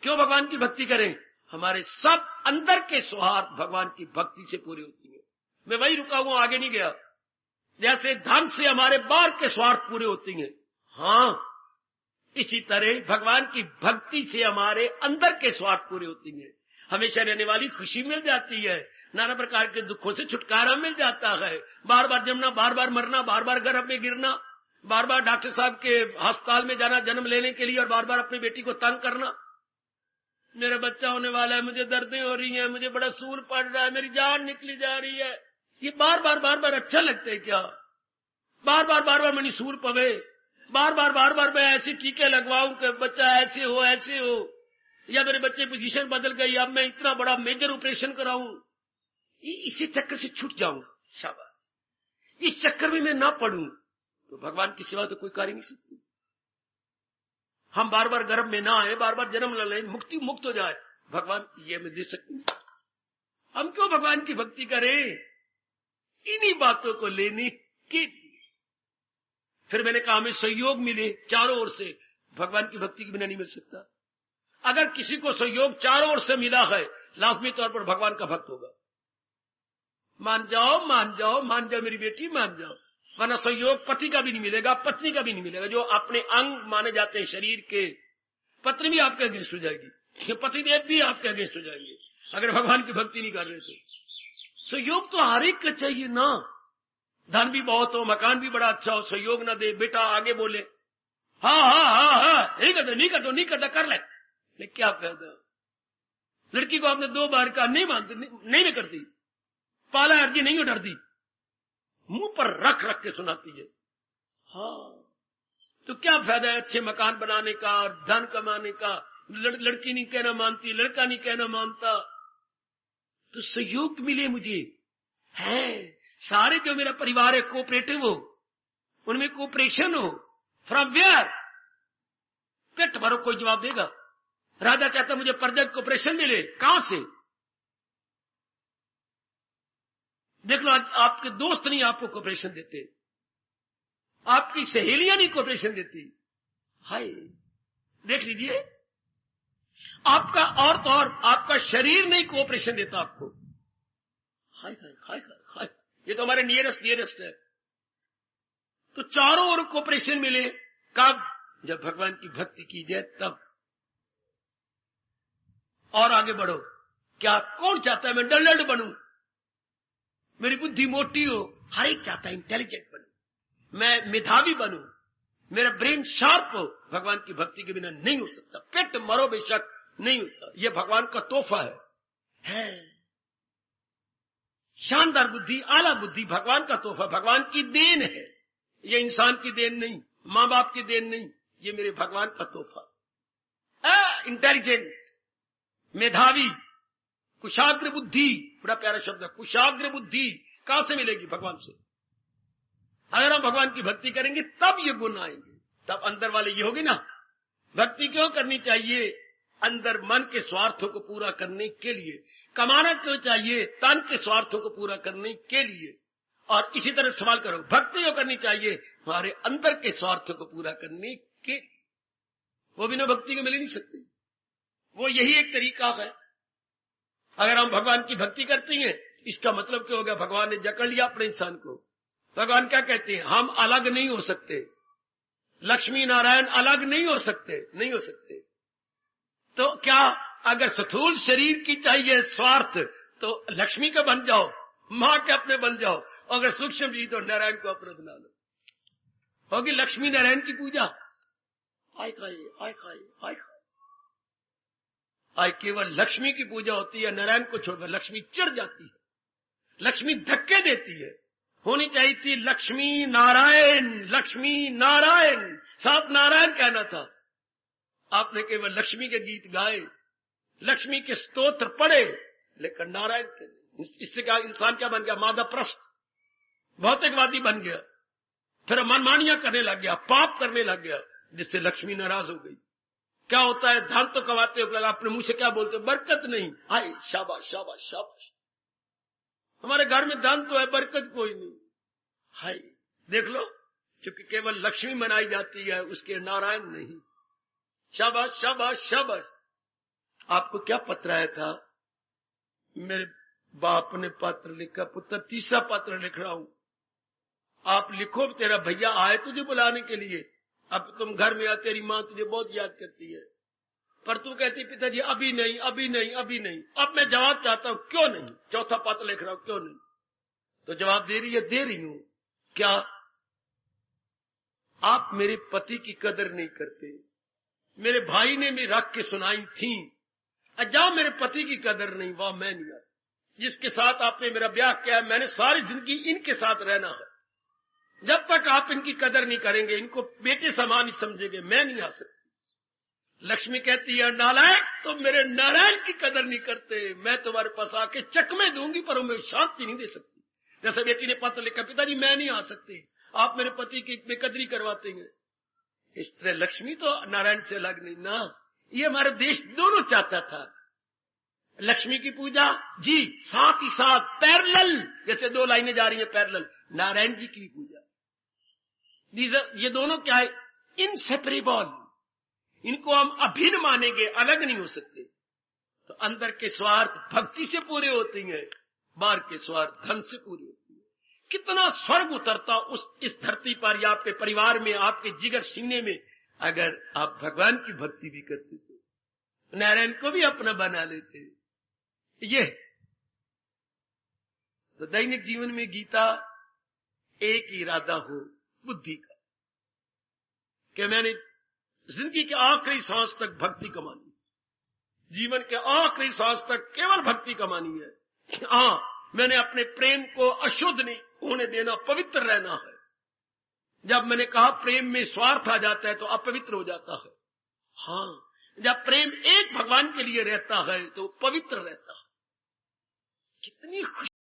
क्यों भगवान की भक्ति करें, हमारे सब अंदर के स्वार्थ भगवान की भक्ति से पूरे होती है। मैं वही रुका हूं, आगे नहीं गया। जैसे धन से हमारे बाहर के स्वार्थ पूरे होते हैं, हाँ इसी तरह भगवान की भक्ति से हमारे अंदर के स्वार्थ पूरे होते हैं। हमेशा रहने वाली खुशी मिल जाती है, नाना प्रकार के दुखों से छुटकारा मिल जाता है। बार बार जमना, बार बार मरना, बार बार गर्भ में गिरना, बार बार डॉक्टर साहब के अस्पताल में जाना जन्म लेने के लिए और बार बार अपनी बेटी को तंग करना, मेरा बच्चा होने वाला है, मुझे दर्दें हो रही हैं, मुझे बड़ा सूल पड़ रहा है, मेरी जान निकली जा रही है। ये बार बार अच्छा लगता है क्या? बार बार मनी सूल पवे, बार बार मैं ऐसे टीके लगवाऊं कि बच्चा ऐसे हो, या मेरे बच्चे पोजीशन बदल गई, अब मैं इतना बड़ा मेजर ऑपरेशन कराऊं, इसी चक्कर से छूट जाऊंगा। शाबाश, इस चक्कर में मैं ना पड़ूं तो भगवान की सेवा तो कोई कर ही नहीं सकती। हम बार बार गर्भ में ना आए, बार बार जन्म न लें, मुक्त हो जाए, भगवान ये मैं दे सकती हूं। हम क्यों भगवान की भक्ति करें? इन्हीं बातों को लेने के लिए। फिर मैंने कहा हमें सहयोग मिले चारों ओर से, भगवान की भक्ति के बिना नहीं मिल सकता। अगर किसी को सहयोग चारों ओर से मिला है, लाजमी तौर पर भगवान का भक्त होगा। मान जाओ मेरी बेटी, मान जाओ, वरना सहयोग पति का भी नहीं मिलेगा, पत्नी का भी नहीं मिलेगा। जो अपने अंग माने जाते हैं शरीर के, पत्नी भी आपके अगेंस्ट हो जाएगी, पतिदेव भी आपके अगेंस्ट हो जाएंगे अगर भगवान की भक्ति नहीं कर रहे तो। सहयोग तो हर एक का चाहिए ना। धन भी बहुत हो, मकान भी बड़ा अच्छा हो, सहयोग ना दे, बेटा आगे बोले हाँ नहीं करता कर ले क्या फायदा? लड़की को आपने 2 बार कहा नहीं मानती, नहीं करती, पाला अर्जी नहीं डरती, मुंह पर रख के सुनाती है। हाँ तो क्या फायदा है अच्छे मकान बनाने का और धन कमाने का? लड़की नहीं कहना मानती, लड़का नहीं कहना मानता, तो सहयोग मिले मुझे है। सारे जो मेरा परिवार है कोऑपरेटिव हो, उनमें कोऑपरेशन हो। From where? पेट भरो कोई जवाब देगा। राजा चाहता मुझे प्रजा कोऑपरेशन मिले, कहां से? देख लो आज आपके दोस्त नहीं आपको कोऑपरेशन देते, आपकी सहेलियां नहीं कोऑपरेशन देती। हाय देख लीजिए, आपका और तो और आपका शरीर नहीं कोऑपरेशन देता आपको। हाय हाय हाय हाय, ये तो हमारे नियरेस्ट है। तो चारों ओर कोऑपरेशन मिले कब? जब भगवान की भक्ति की जाए तब। और आगे बढ़ो। क्या कौन चाहता है मैं डल्लड बनूं, मेरी बुद्धि मोटी हो? हर एक चाहता है इंटेलिजेंट बनूं, मैं मेधावी बनूं, मेरा ब्रेन शार्प हो। भगवान की भक्ति के बिना नहीं हो सकता। पेट मरो बेशक, नहीं होता। यह भगवान का तोहफा है। शानदार बुद्धि, आला बुद्धि भगवान का तोहफा, भगवान की देन है। ये इंसान की देन नहीं, मां बाप की देन नहीं, ये मेरे भगवान का तोहफा। इंटेलिजेंट, मेधावी, कुशाग्र बुद्धि, बड़ा प्यारा शब्द है कुशाग्र बुद्धि, कहां से मिलेगी? भगवान से। अगर हम भगवान की भक्ति करेंगे तब ये गुण आएंगे, तब अंदर वाले ये होगी ना। भक्ति क्यों करनी चाहिए? अंदर मन के स्वार्थों को पूरा करने के लिए। कमाना क्यों चाहिए? तन के स्वार्थों को पूरा करने के लिए। और इसी तरह सवाल करो, भक्ति क्यों करनी चाहिए? हमारे अंदर के स्वार्थों को पूरा करने के। वो बिना भक्ति के मिल ही नहीं सकती। वो यही एक तरीका है। अगर हम भगवान की भक्ति करते हैं, इसका मतलब क्या हो गया? भगवान ने जकड़ लिया अपने इंसान को। भगवान क्या कहते हैं? हम अलग नहीं हो सकते, लक्ष्मी नारायण अलग नहीं हो सकते। तो क्या अगर स्थूल शरीर की चाहिए स्वार्थ, तो लक्ष्मी का बन जाओ, मां के अपने बन जाओ। अगर सूक्ष्म जी तो नारायण को अपना बना लो। होगी लक्ष्मी नारायण की पूजा। आय खाए आय केवल लक्ष्मी की पूजा होती है। नारायण को छोड़कर लक्ष्मी चिढ़ जाती है, लक्ष्मी धक्के देती है। होनी चाहिए थी लक्ष्मी नारायण, लक्ष्मी नारायण, साथ नारायण कहना था। आपने केवल लक्ष्मी के गीत गाए, लक्ष्मी के स्तोत्र पढ़े, लेकिन नारायण के नहीं। इससे क्या इंसान क्या बन गया? मादाप्रस्थ, भौतिकवादी बन गया, फिर मनमानियां करने लग गया, पाप करने लग गया, जिससे लक्ष्मी नाराज हो गई। क्या होता है? धन तो कमाते हो, अपने मुंह से क्या बोलते हो? बरकत नहीं। हाय शाबाश शाबाश शाबाश, हमारे घर में धन तो है, बरकत कोई नहीं। हाय देख लो, क्योंकि केवल लक्ष्मी मनाई जाती है, उसके नारायण नहीं। शाबाश शाबाश शाबाश। आपको क्या पत्र आया था? मेरे बाप ने पत्र लिखा, पुत्र तीसरा पत्र लिख रहा हूं, आप लिखो, तेरा भैया आए तुझे बुलाने के लिए, अब तुम घर में आ, तेरी मां तुझे बहुत याद करती है, पर तू कहती पिताजी अभी नहीं अभी नहीं अभी नहीं। अब मैं जवाब चाहता हूं, क्यों नहीं? चौथा पत्र लिख रहा हूं, क्यों नहीं? तो जवाब दे रही है, दे रही हूं। क्या आप मेरे पति की कदर नहीं करते? मेरे भाई ने भी रख के सुनाई थी, जाओ मेरे पति की कदर नहीं, वाह मैं नहीं आता। जिसके साथ आपने मेरा ब्याह किया है, मैंने सारी जिंदगी इनके साथ रहना है। जब तक आप इनकी कदर नहीं करेंगे, इनको बेटे समान ही समझेंगे, मैं नहीं आ सकती। लक्ष्मी कहती है, नालायक, तुम मेरे नारायण की कदर नहीं करते, मैं तुम्हारे पास आके चकमे दूंगी, पर मैं शांति नहीं दे सकती। जैसे बेटी ने पत्र लिखा, पिताजी मैं नहीं आ सकती, आप मेरे पति की बेकदरी करवाते हैं। इस तरह लक्ष्मी तो नारायण से अलग नहीं ना। ये हमारा देश दोनों चाहता था, लक्ष्मी की पूजा जी, साथ ही साथ पैरेलल, जैसे दो लाइनें जा रही हैं पैरेलल, नारायण जी की पूजा। ये दोनों क्या है? इनसेपरेबल, इनको हम अभिन्न मानेंगे, अलग नहीं हो सकते। तो अंदर के स्वार्थ भक्ति से पूरे होते हैं, बाहर के स्वार्थ धन से पूरे होते हैं। कितना स्वर्ग उतरता इस धरती पर, या आपके परिवार में, आपके जिगर सीने में, अगर आप भगवान की भक्ति भी करते तो नारायण को भी अपना बना लेते। ये तो दैनिक जीवन में गीता एक इरादा हो बुद्धि का, कि मैंने जिंदगी के आखिरी सांस तक भक्ति कमानी, जीवन के आखिरी सांस तक केवल भक्ति कमानी है। हाँ, मैंने अपने प्रेम को अशुद्ध नहीं होने देना, पवित्र रहना है। जब मैंने कहा प्रेम में स्वार्थ आ जाता है तो अपवित्र हो जाता है। हाँ, जब प्रेम एक भगवान के लिए रहता है तो पवित्र रहता है। कितनी खुशी